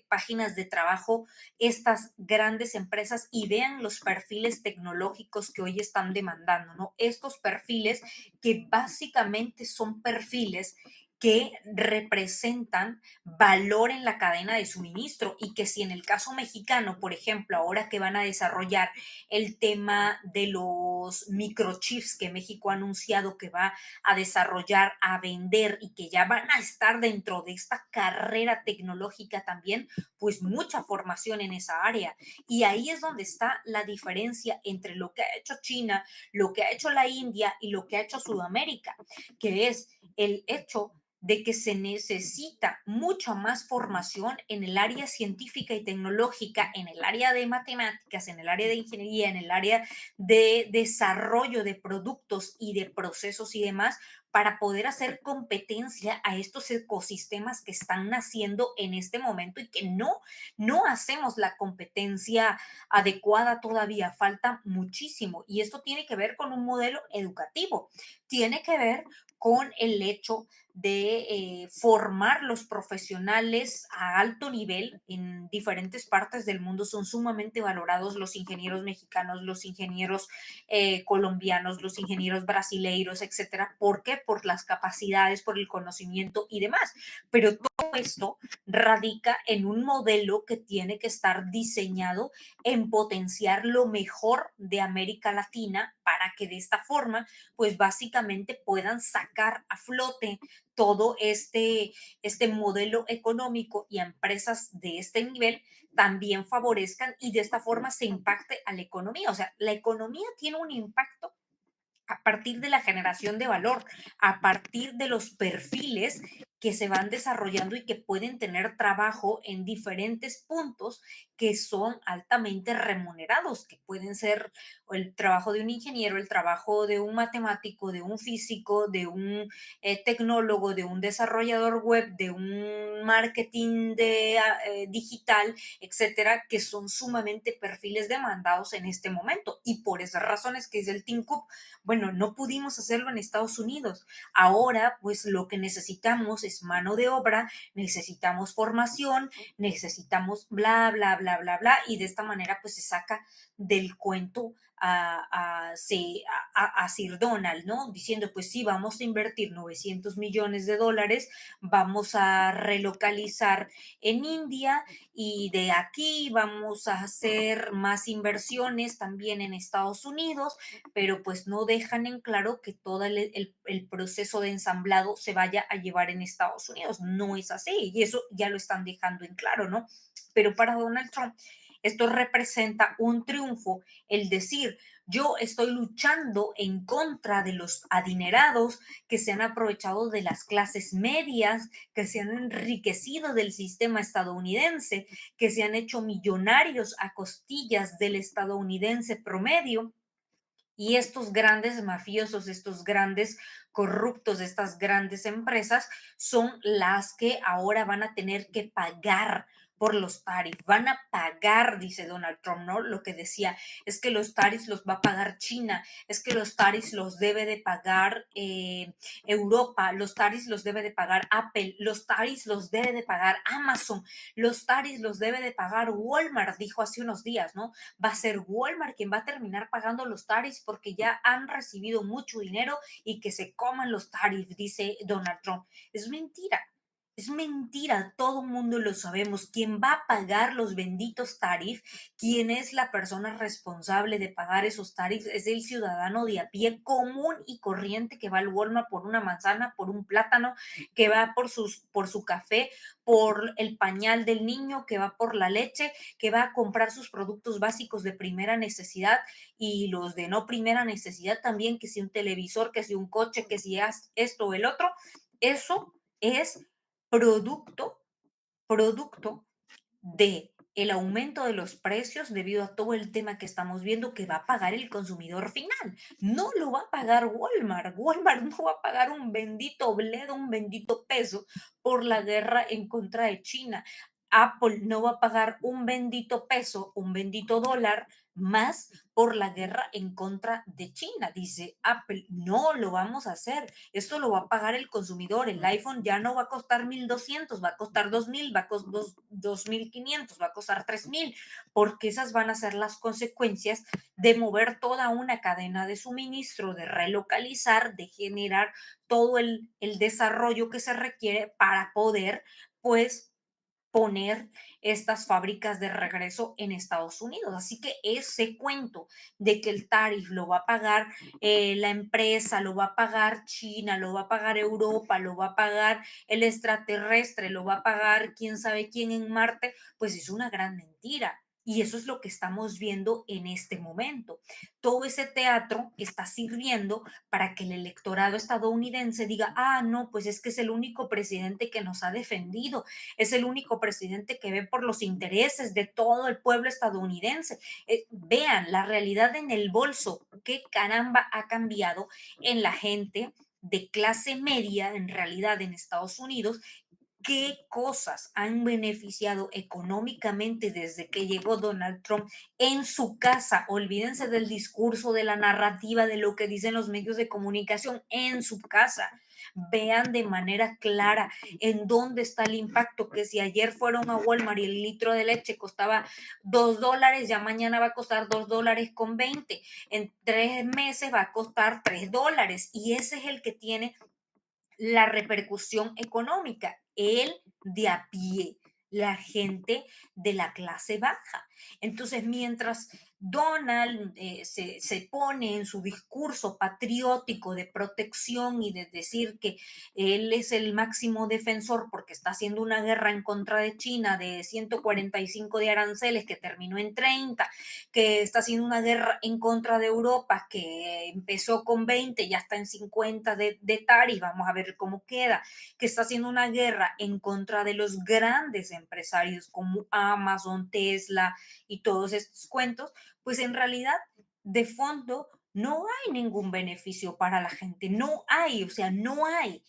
páginas de trabajo, estas grandes empresas y vean los perfiles tecnológicos que hoy están demandando, ¿no? Estos perfiles que básicamente son perfiles que representan valor en la cadena de suministro y que si en el caso mexicano, por ejemplo, ahora que van a desarrollar el tema de los microchips que México ha anunciado que va a desarrollar, a vender y que ya van a estar dentro de esta carrera tecnológica también, pues mucha formación en esa área. Y ahí es donde está la diferencia entre lo que ha hecho China, lo que ha hecho la India y lo que ha hecho Sudamérica, que es el hecho de que se necesita mucha más formación en el área científica y tecnológica, en el área de matemáticas, en el área de ingeniería, en el área de desarrollo de productos y de procesos y demás, para poder hacer competencia a estos ecosistemas que están naciendo en este momento y que no hacemos la competencia adecuada todavía, falta muchísimo. Y esto tiene que ver con un modelo educativo, tiene que ver con el hecho de formar los profesionales a alto nivel en diferentes partes del mundo. Son sumamente valorados los ingenieros mexicanos, los ingenieros colombianos, los ingenieros brasileiros, etcétera. ¿Por qué? Por las capacidades, por el conocimiento y demás. Pero todo esto radica en un modelo que tiene que estar diseñado en potenciar lo mejor de América Latina para que de esta forma, pues básicamente puedan sacar a flote todo este modelo económico y a empresas de este nivel también favorezcan y de esta forma se impacte a la economía. O sea, la economía tiene un impacto a partir de la generación de valor, a partir de los perfiles que se van desarrollando y que pueden tener trabajo en diferentes puntos que son altamente remunerados, que pueden ser el trabajo de un ingeniero, el trabajo de un matemático, de un físico, de un tecnólogo, de un desarrollador web, de un marketing digital, etcétera, que son sumamente perfiles demandados en este momento. Y por esas razones que es el Team Cook, bueno, no pudimos hacerlo en Estados Unidos. Ahora, pues lo que necesitamos es mano de obra, necesitamos formación, necesitamos bla, bla, bla, bla, bla, y de esta manera pues se saca del cuento a Sir Donald, ¿no? Diciendo, pues sí, vamos a invertir 900 millones de dólares, vamos a relocalizar en India y de aquí vamos a hacer más inversiones también en Estados Unidos, pero pues no dejan en claro que todo el proceso de ensamblado se vaya a llevar en Estados Unidos. No es así y eso ya lo están dejando en claro, ¿no? Pero para Donald Trump esto representa un triunfo, el decir, yo estoy luchando en contra de los adinerados que se han aprovechado de las clases medias, que se han enriquecido del sistema estadounidense, que se han hecho millonarios a costillas del estadounidense promedio. Y estos grandes mafiosos, estos grandes corruptos, estas grandes empresas son las que ahora van a tener que pagar por los tarifs, van a pagar, dice Donald Trump, ¿no? Lo que decía es que los tarifs los va a pagar China, es que los tarifs los debe de pagar Europa, los tarifs los debe de pagar Apple, los tarifs los debe de pagar Amazon, los tarifs los debe de pagar Walmart, dijo hace unos días, ¿no? Va a ser Walmart quien va a terminar pagando los tarifs porque ya han recibido mucho dinero y que se coman los tarifs, dice Donald Trump. Es mentira. Es mentira, todo el mundo lo sabemos. ¿Quién va a pagar los benditos tarifs? ¿Quién es la persona responsable de pagar esos tarifs? Es el ciudadano de a pie común y corriente que va al Walmart por una manzana, por un plátano, que va por su café, por el pañal del niño, que va por la leche, que va a comprar sus productos básicos de primera necesidad y los de no primera necesidad también, que si un televisor, que si un coche, que si esto o el otro. Eso es producto, producto de el aumento de los precios debido a todo el tema que estamos viendo que va a pagar el consumidor final. No lo va a pagar Walmart. Walmart no va a pagar un bendito bledo, un bendito peso por la guerra en contra de China. Apple no va a pagar un bendito peso, un bendito dólar más por la guerra en contra de China. Dice Apple, no lo vamos a hacer. Esto lo va a pagar el consumidor. El iPhone ya no va a costar 1,200, va a costar 2,000, va a costar 2,500, va a costar 3,000, porque esas van a ser las consecuencias de mover toda una cadena de suministro, de relocalizar, de generar todo el desarrollo que se requiere para poder, pues, poner estas fábricas de regreso en Estados Unidos. Así que ese cuento de que el tarif lo va a pagar la empresa, lo va a pagar China, lo va a pagar Europa, lo va a pagar el extraterrestre, lo va a pagar quién sabe quién en Marte, pues es una gran mentira. Y eso es lo que estamos viendo en este momento. Todo ese teatro está sirviendo para que el electorado estadounidense diga, ah, no, pues es que es el único presidente que nos ha defendido, es el único presidente que ve por los intereses de todo el pueblo estadounidense. Vean la realidad en el bolso, qué caramba ha cambiado en la gente de clase media, en realidad en Estados Unidos, qué cosas han beneficiado económicamente desde que llegó Donald Trump en su casa. Olvídense del discurso, de la narrativa, de lo que dicen los medios de comunicación en su casa. Vean de manera clara en dónde está el impacto, que si ayer fueron a Walmart y el litro de leche costaba $2, ya mañana va a costar $2,20. En 3 meses va a costar $3 y ese es el que tiene la repercusión económica, el de a pie, la gente de la clase baja. Entonces, mientras Donald se pone en su discurso patriótico de protección y de decir que él es el máximo defensor porque está haciendo una guerra en contra de China de 145 de aranceles que terminó en 30, que está haciendo una guerra en contra de Europa que empezó con 20, ya está en 50 de tari, vamos a ver cómo queda, que está haciendo una guerra en contra de los grandes empresarios como Amazon, Tesla y todos estos cuentos, pues en realidad de fondo no hay ningún beneficio para la gente, no hay, o sea, no hay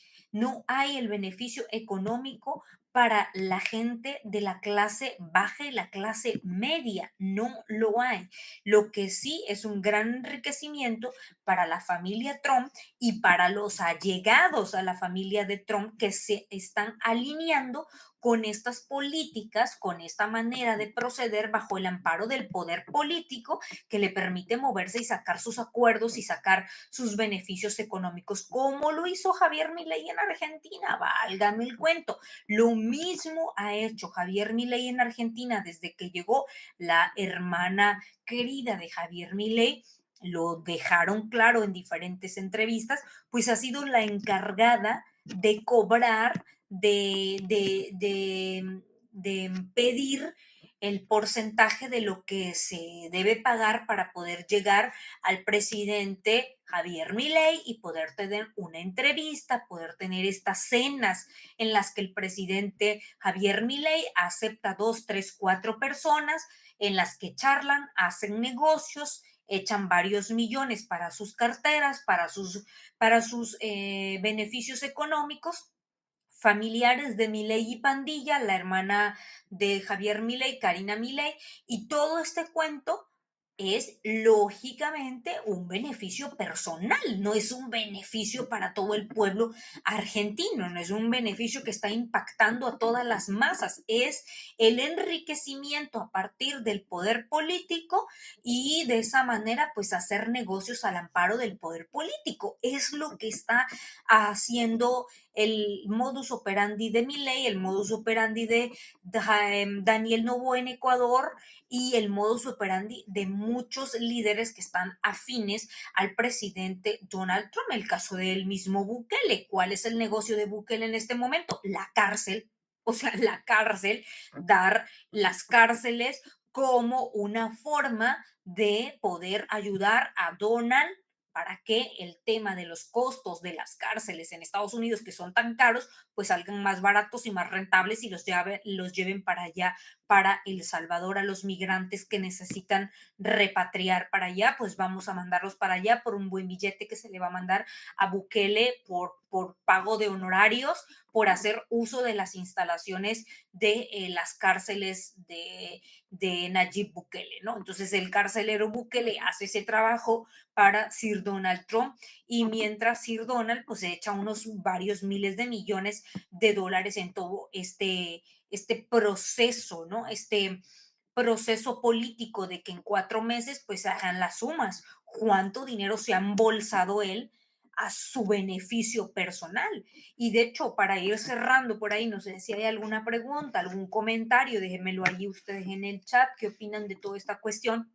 el beneficio económico para la gente de la clase baja y la clase media, no lo hay. Lo que sí es un gran enriquecimiento para la familia Trump y para los allegados a la familia de Trump que se están alineando con estas políticas, con esta manera de proceder bajo el amparo del poder político que le permite moverse y sacar sus acuerdos y sacar sus beneficios económicos, como lo hizo Javier Milei en Argentina, válgame el cuento. Lo mismo ha hecho Javier Milei en Argentina desde que llegó la hermana querida de Javier Milei, lo dejaron claro en diferentes entrevistas, pues ha sido la encargada de cobrar, de pedir el porcentaje de lo que se debe pagar para poder llegar al presidente Javier Milei y poder tener una entrevista, poder tener estas cenas en las que el presidente Javier Milei acepta dos, tres, cuatro personas en las que charlan, hacen negocios, echan varios millones para sus carteras, para sus beneficios económicos familiares de Milei y Pandilla, la hermana de Javier Milei, Karina Milei, y todo este cuento es lógicamente un beneficio personal, no es un beneficio para todo el pueblo argentino, no es un beneficio que está impactando a todas las masas, es el enriquecimiento a partir del poder político y de esa manera pues hacer negocios al amparo del poder político. Es lo que está haciendo el modus operandi de Milei, el modus operandi de Daniel Noboa en Ecuador y el modus operandi de muchos líderes que están afines al presidente Donald Trump. El caso del mismo Bukele. ¿Cuál es el negocio de Bukele en este momento? La cárcel. O sea, la cárcel, dar las cárceles como una forma de poder ayudar a Donald para que el tema de los costos de las cárceles en Estados Unidos, que son tan caros, pues salgan más baratos y más rentables y los lleven para allá, para El Salvador, a los migrantes que necesitan repatriar para allá, pues vamos a mandarlos para allá por un buen billete que se le va a mandar a Bukele por pago de honorarios, por hacer uso de las instalaciones de las cárceles de Nayib Bukele, ¿no? Entonces el carcelero Bukele hace ese trabajo para Sir Donald Trump y mientras Sir Donald pues echa unos varios miles de millones de dólares en todo este proceso, ¿no? Este proceso político de que en 4 meses pues hagan las sumas, cuánto dinero se ha embolsado él a su beneficio personal. Y de hecho, para ir cerrando por ahí, no sé si hay alguna pregunta, algún comentario, déjenmelo allí ustedes en el chat, qué opinan de toda esta cuestión,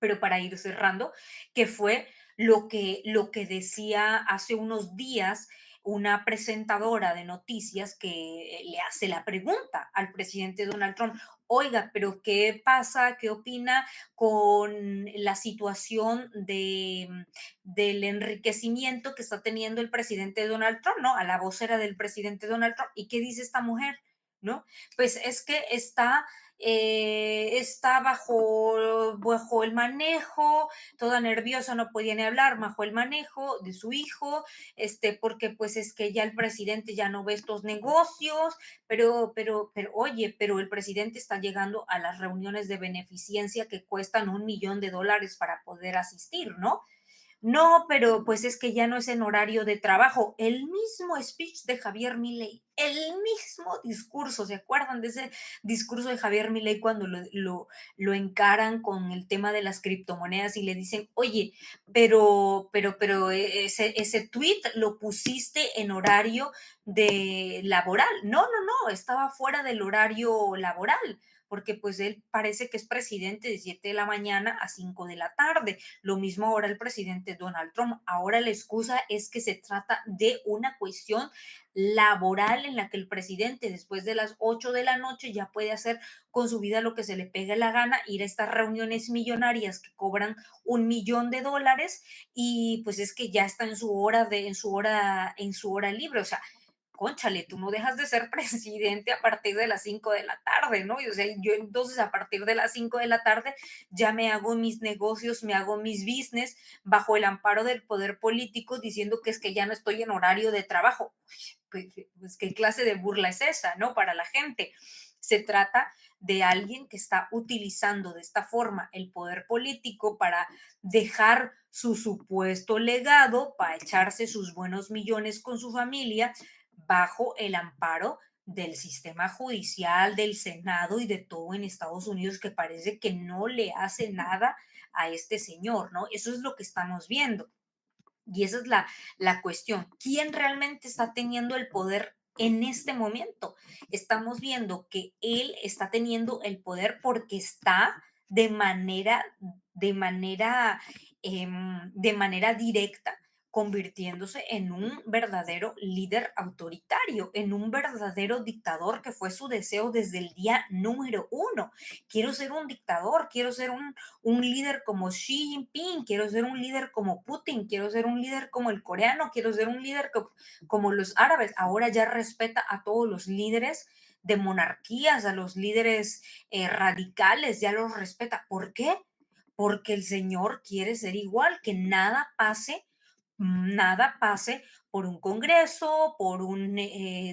pero para ir cerrando, que fue lo que decía hace unos días una presentadora de noticias que le hace la pregunta al presidente Donald Trump, oiga, pero ¿qué pasa? ¿Qué opina con la situación del enriquecimiento que está teniendo el presidente Donald Trump, ¿no? A la vocera del presidente Donald Trump. ¿Y qué dice esta mujer? ¿No? Pues es que está bajo el manejo, toda nerviosa, no podía ni hablar, bajo el manejo de su hijo, porque pues es que ya el presidente ya no ve estos negocios, pero, oye, pero el presidente está llegando a las reuniones de beneficencia que cuestan $1 millón para poder asistir, ¿no? No, pero pues es que ya no es en horario de trabajo. El mismo speech de Javier Milei. el mismo discurso. ¿Se acuerdan de ese discurso de Javier Milei cuando lo encaran con el tema de las criptomonedas y le dicen, oye, pero ese tweet lo pusiste en horario de laboral? No, no, no, estaba fuera del horario laboral, porque pues él parece que es presidente de 7 de la mañana a 5 de la tarde. Lo mismo ahora el presidente Donald Trump. Ahora la excusa es que se trata de una cuestión laboral en la que el presidente después de las 8 de la noche ya puede hacer con su vida lo que se le pegue la gana, ir a estas reuniones millonarias que cobran $1 millón y pues es que ya está en su hora en su hora libre. O sea, cónchale, tú no dejas de ser presidente a partir de las 5 de la tarde, ¿no? Y, o sea, yo entonces a partir de las 5 de la tarde ya me hago mis negocios, me hago mis business bajo el amparo del poder político diciendo que es que ya no estoy en horario de trabajo. Pues qué clase de burla es esa, ¿no? Para la gente. Se trata de alguien que está utilizando de esta forma el poder político para dejar su supuesto legado, para echarse sus buenos millones con su familia bajo el amparo del sistema judicial, del Senado y de todo en Estados Unidos, que parece que no le hace nada a este señor, ¿no? Eso es lo que estamos viendo. Y esa es la cuestión. ¿Quién realmente está teniendo el poder en este momento? Estamos viendo que él está teniendo el poder porque está de manera, de manera directa convirtiéndose en un verdadero líder autoritario, en un verdadero dictador que fue su deseo desde el día número uno. Quiero ser un dictador, quiero ser un líder como Xi Jinping, quiero ser un líder como Putin, quiero ser un líder como el coreano, quiero ser un líder como los árabes. Ahora ya respeta a todos los líderes de monarquías, a los líderes radicales, ya los respeta. ¿Por qué? Porque el señor quiere ser igual, que nada pase por un Congreso, por un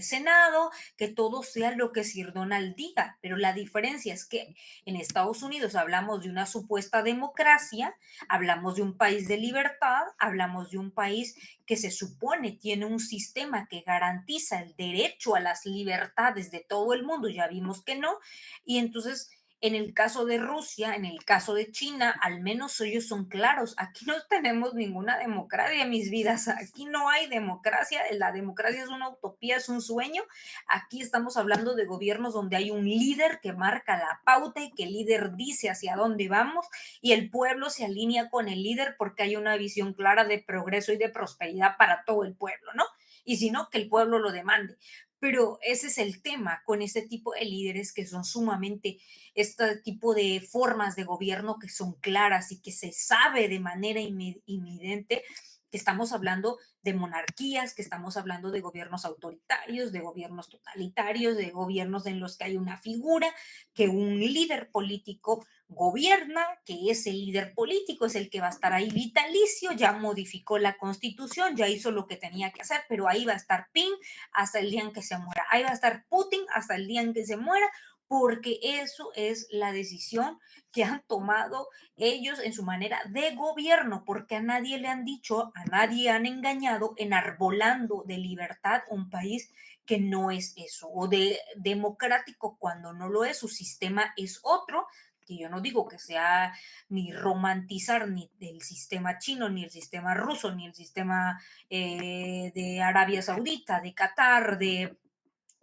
Senado, que todo sea lo que Sir Donald diga. Pero la diferencia es que en Estados Unidos hablamos de una supuesta democracia, hablamos de un país de libertad, hablamos de un país que se supone tiene un sistema que garantiza el derecho a las libertades de todo el mundo. Ya vimos que no. Y entonces en el caso de Rusia, en el caso de China, al menos ellos son claros. Aquí no tenemos ninguna democracia, mis vidas. Aquí no hay democracia. La democracia es una utopía, es un sueño. Aquí estamos hablando de gobiernos donde hay un líder que marca la pauta y que el líder dice hacia dónde vamos y el pueblo se alinea con el líder porque hay una visión clara de progreso y de prosperidad para todo el pueblo, ¿no? Y si no, que el pueblo lo demande. Pero ese es el tema con este tipo de líderes que son sumamente este tipo de formas de gobierno que son claras y que se sabe de manera inminente que estamos hablando de monarquías, que estamos hablando de gobiernos autoritarios, de gobiernos totalitarios, de gobiernos en los que hay una figura, que un líder político gobierna, que ese líder político es el que va a estar ahí vitalicio, ya modificó la constitución, ya hizo lo que tenía que hacer, pero ahí va a estar Ping hasta el día en que se muera, ahí va a estar Putin hasta el día en que se muera, porque eso es la decisión que han tomado ellos en su manera de gobierno, porque a nadie le han dicho, a nadie han engañado enarbolando de libertad un país que no es eso, o de democrático cuando no lo es, su sistema es otro, que yo no digo que sea ni romantizar ni el sistema chino, ni el sistema ruso, ni el sistema de Arabia Saudita, de Qatar, de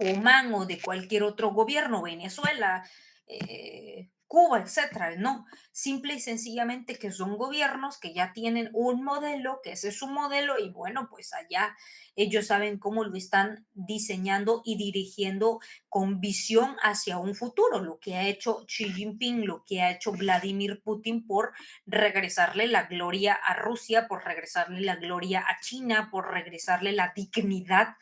Oman o de cualquier otro gobierno, Venezuela, Cuba, etcétera. No, simple y sencillamente que son gobiernos que ya tienen un modelo, que ese es su modelo, y bueno, pues allá ellos saben cómo lo están diseñando y dirigiendo con visión hacia un futuro, lo que ha hecho Xi Jinping, lo que ha hecho Vladimir Putin por regresarle la gloria a Rusia, por regresarle la gloria a China, por regresarle la dignidad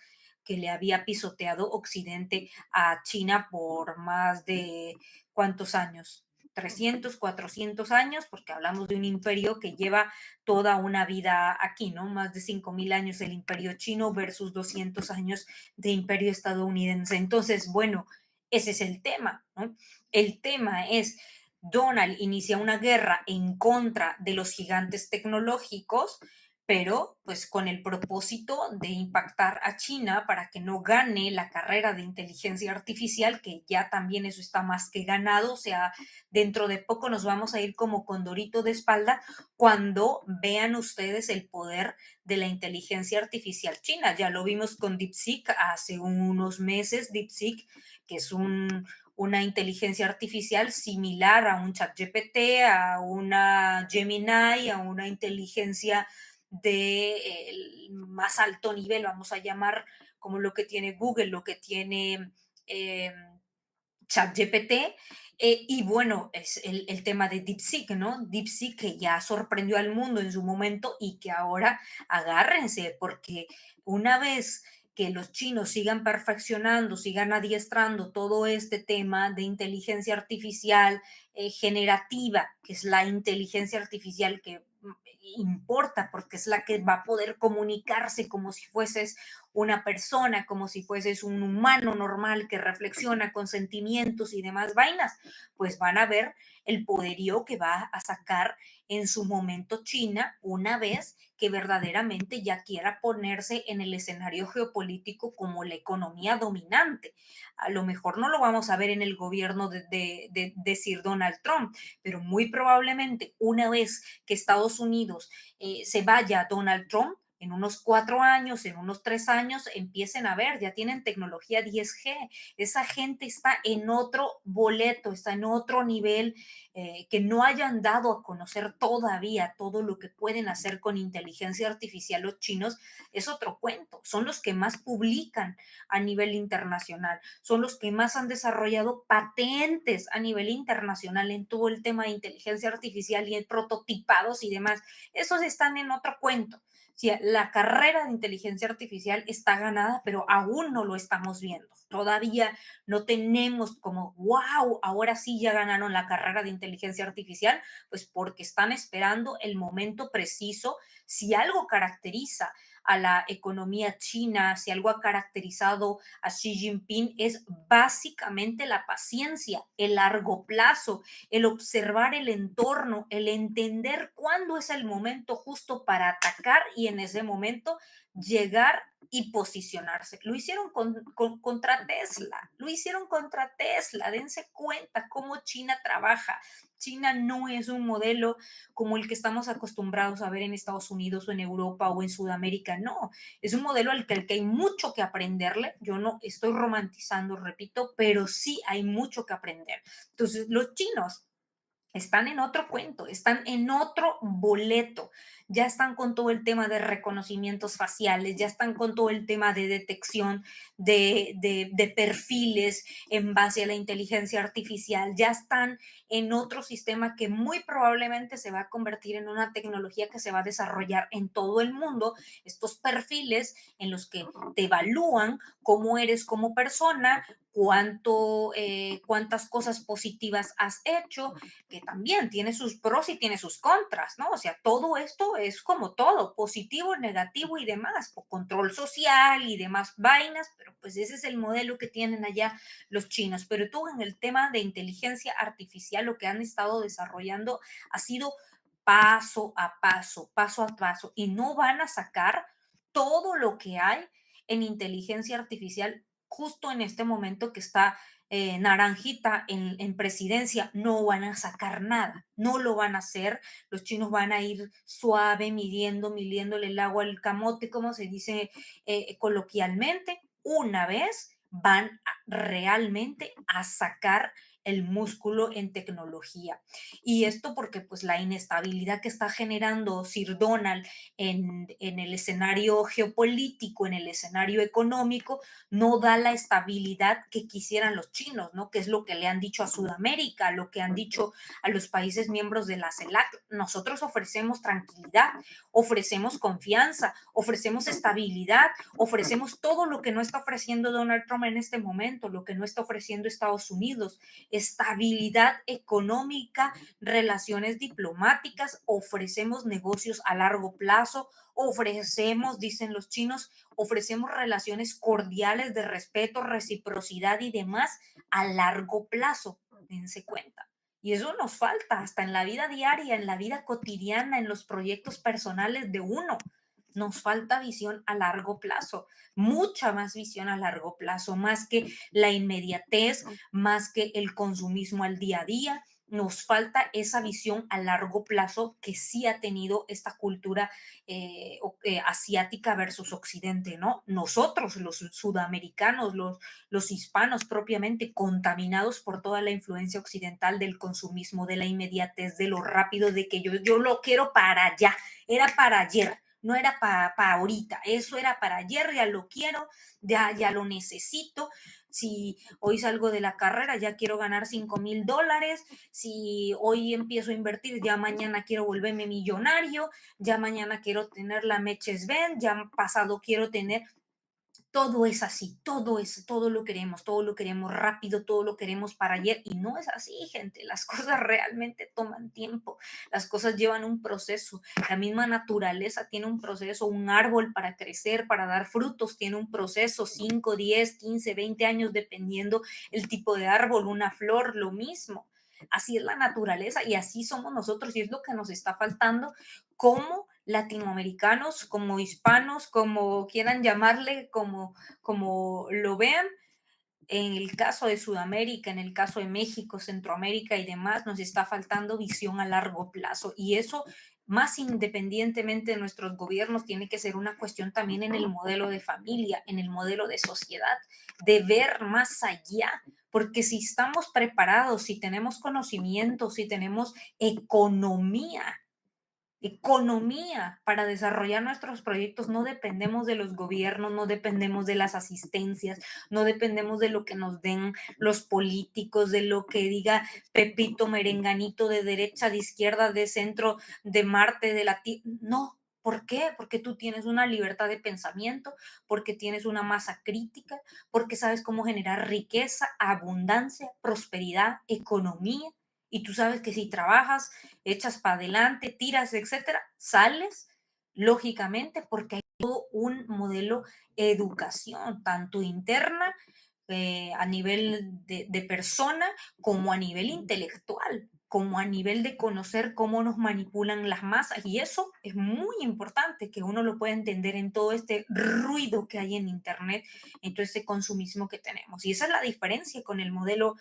que le había pisoteado Occidente a China por más de cuántos años. 300, 400 años, porque hablamos de un imperio que lleva toda una vida aquí, ¿no? Más de 5,000 años el imperio chino versus 200 años de imperio estadounidense. Entonces, bueno, ese es el tema, ¿no? El tema es, Donald inicia una guerra en contra de los gigantes tecnológicos, pero pues con el propósito de impactar a China para que no gane la carrera de inteligencia artificial, que ya también eso está más que ganado, o sea, dentro de poco nos vamos a ir como condorito de espalda cuando vean ustedes el poder de la inteligencia artificial china. Ya lo vimos con DeepSeek hace unos meses, DeepSeek, que es una inteligencia artificial similar a un ChatGPT, a una Gemini, a una inteligencia de más alto nivel, vamos a llamar como lo que tiene Google, lo que tiene eh, ChatGPT. Y bueno, es el tema de DeepSeek, ¿no? DeepSeek que ya sorprendió al mundo en su momento y que ahora agárrense, porque una vez que los chinos sigan perfeccionando, sigan adiestrando todo este tema de inteligencia artificial generativa, que es la inteligencia artificial que importa porque es la que va a poder comunicarse como si fueses una persona, como si fueses un humano normal que reflexiona con sentimientos y demás vainas, pues van a ver el poderío que va a sacar en su momento China una vez que verdaderamente ya quiera ponerse en el escenario geopolítico como la economía dominante. A lo mejor no lo vamos a ver en el gobierno de Sir Donald Trump, pero muy probablemente una vez que Estados Unidos se vaya Donald Trump, en unos 4 años, en unos 3 años, empiecen a ver, ya tienen tecnología 10G. Esa gente está en otro boleto, está en otro nivel, que no hayan dado a conocer todavía todo lo que pueden hacer con inteligencia artificial los chinos, es otro cuento. Son los que más publican a nivel internacional, son los que más han desarrollado patentes a nivel internacional en todo el tema de inteligencia artificial y en prototipados y demás. Esos están en otro cuento. Sí, la carrera de inteligencia artificial está ganada, pero aún no lo estamos viendo. Todavía no tenemos como, wow, ahora sí ya ganaron la carrera de inteligencia artificial, pues porque están esperando el momento preciso. Si algo caracteriza a la economía china, si algo ha caracterizado a Xi Jinping, es básicamente la paciencia, el largo plazo, el observar el entorno, el entender cuándo es el momento justo para atacar y en ese momento llegar y posicionarse. Lo hicieron contra Tesla, lo hicieron contra Tesla. Dense cuenta cómo China trabaja. China no es un modelo como el que estamos acostumbrados a ver en Estados Unidos o en Europa o en Sudamérica, no, es un modelo al que hay mucho que aprenderle. Yo no estoy romantizando, repito, pero sí hay mucho que aprender. Entonces, los chinos están en otro cuento, están en otro boleto, ya están con todo el tema de reconocimientos faciales, ya están con todo el tema de detección de perfiles en base a la inteligencia artificial, ya están en otro sistema que muy probablemente se va a convertir en una tecnología que se va a desarrollar en todo el mundo, estos perfiles en los que te evalúan cómo eres como persona, cuántas cosas positivas has hecho, que también tiene sus pros y tiene sus contras, ¿no? O sea, todo esto es como todo, positivo, negativo y demás, por control social y demás vainas, pero pues ese es el modelo que tienen allá los chinos. Pero tú en el tema de inteligencia artificial, lo que han estado desarrollando ha sido paso a paso, y no van a sacar todo lo que hay en inteligencia artificial justo en este momento que está naranjita en presidencia, no van a sacar nada, no lo van a hacer. Los chinos van a ir suave, midiéndole el agua al camote, como se dice coloquialmente. Una vez van realmente a sacar el músculo en tecnología. Y esto porque pues la inestabilidad que está generando Sir Donald en el escenario geopolítico, en el escenario económico, no da la estabilidad que quisieran los chinos, ¿no? Que es lo que le han dicho a Sudamérica, lo que han dicho a los países miembros de la CELAC. Nosotros ofrecemos tranquilidad, ofrecemos confianza, ofrecemos estabilidad, ofrecemos todo lo que no está ofreciendo Donald Trump en este momento, lo que no está ofreciendo Estados Unidos, estabilidad económica, relaciones diplomáticas, ofrecemos negocios a largo plazo, ofrecemos, dicen los chinos, ofrecemos relaciones cordiales de respeto, reciprocidad y demás a largo plazo. Dense cuenta. Y eso nos falta hasta en la vida diaria, en la vida cotidiana, en los proyectos personales de uno. Nos falta visión a largo plazo, mucha más visión a largo plazo, más que la inmediatez, más que el consumismo al día a día. Nos falta esa visión a largo plazo que sí ha tenido esta cultura asiática versus occidente, ¿no? Nosotros, los sudamericanos, los hispanos propiamente, contaminados por toda la influencia occidental del consumismo, de la inmediatez, de lo rápido, de que yo lo quiero para allá, era para ayer. No era para ahorita, eso era para ayer, ya lo quiero, ya lo necesito. Si hoy salgo de la carrera, ya quiero ganar $5,000. Si hoy empiezo a invertir, ya mañana quiero volverme millonario, ya mañana quiero tener la Mercedes-Benz, ya pasado quiero tener. Todo es así, todo lo queremos rápido, todo lo queremos para ayer y no es así, gente. Las cosas realmente toman tiempo, las cosas llevan un proceso. La misma naturaleza tiene un proceso, un árbol para crecer, para dar frutos, tiene un proceso, 5, 10, 15, 20 años, dependiendo el tipo de árbol, una flor, lo mismo. Así es la naturaleza y así somos nosotros y es lo que nos está faltando como latinoamericanos, como hispanos, como quieran llamarle, como lo vean. En el caso de Sudamérica, en el caso de México, Centroamérica y demás, nos está faltando visión a largo plazo y eso, más independientemente de nuestros gobiernos, tiene que ser una cuestión también en el modelo de familia, en el modelo de sociedad, de ver más allá, porque si estamos preparados, si tenemos conocimiento, si tenemos economía para desarrollar nuestros proyectos, no dependemos de los gobiernos, no dependemos de las asistencias, no dependemos de lo que nos den los políticos, de lo que diga Pepito Merenganito de derecha, de izquierda, de centro, de Marte, de la Tierra. No. ¿Por qué? Porque tú tienes una libertad de pensamiento, porque tienes una masa crítica, porque sabes cómo generar riqueza, abundancia, prosperidad, economía. Y tú sabes que si trabajas, echas para adelante, tiras, etcétera, sales lógicamente porque hay todo un modelo de educación, tanto interna a nivel de persona como a nivel intelectual, como a nivel de conocer cómo nos manipulan las masas. Y eso es muy importante que uno lo pueda entender en todo este ruido que hay en Internet, en todo este consumismo que tenemos. Y esa es la diferencia con el modelo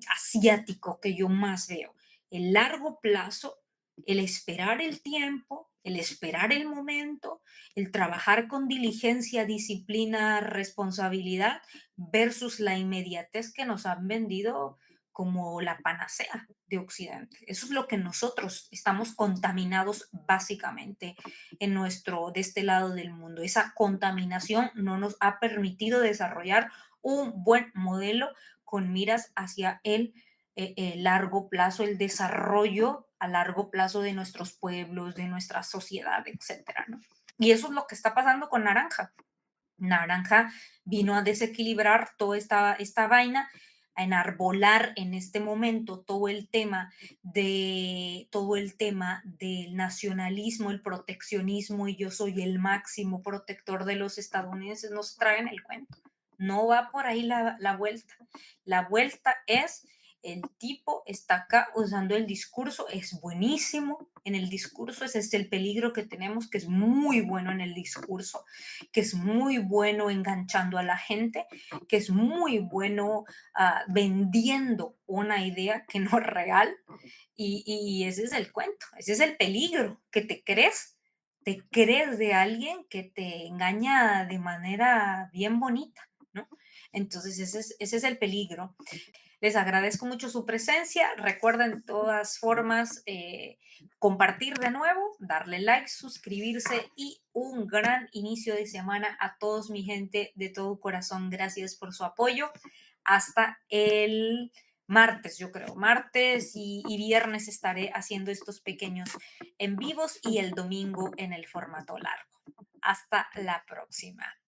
asiático que yo más veo. El largo plazo, el esperar el tiempo, el esperar el momento, el trabajar con diligencia, disciplina, responsabilidad versus la inmediatez que nos han vendido como la panacea de Occidente. Eso es lo que nosotros estamos contaminados básicamente de este lado del mundo. Esa contaminación no nos ha permitido desarrollar un buen modelo con miras hacia el largo plazo, el desarrollo a largo plazo de nuestros pueblos, de nuestra sociedad, etcétera, ¿no? Y eso es lo que está pasando con Naranja. Naranja vino a desequilibrar toda esta vaina, a enarbolar en este momento todo el tema del nacionalismo, el proteccionismo y yo soy el máximo protector de los estadounidenses, nos traen el cuento. No va por ahí la vuelta. La vuelta es el tipo está acá usando el discurso, es buenísimo en el discurso, ese es el peligro que tenemos, que es muy bueno en el discurso, que es muy bueno enganchando a la gente, que es muy bueno vendiendo una idea que no es real. Y ese es el cuento, ese es el peligro, que te crees de alguien que te engaña de manera bien bonita, ¿no? Entonces ese es el peligro. Les agradezco mucho su presencia. Recuerden de todas formas compartir de nuevo, darle like, suscribirse y un gran inicio de semana a todos mi gente de todo corazón. Gracias por su apoyo. Hasta el martes, yo creo. Martes y viernes estaré haciendo estos pequeños en vivos y el domingo en el formato largo. Hasta la próxima.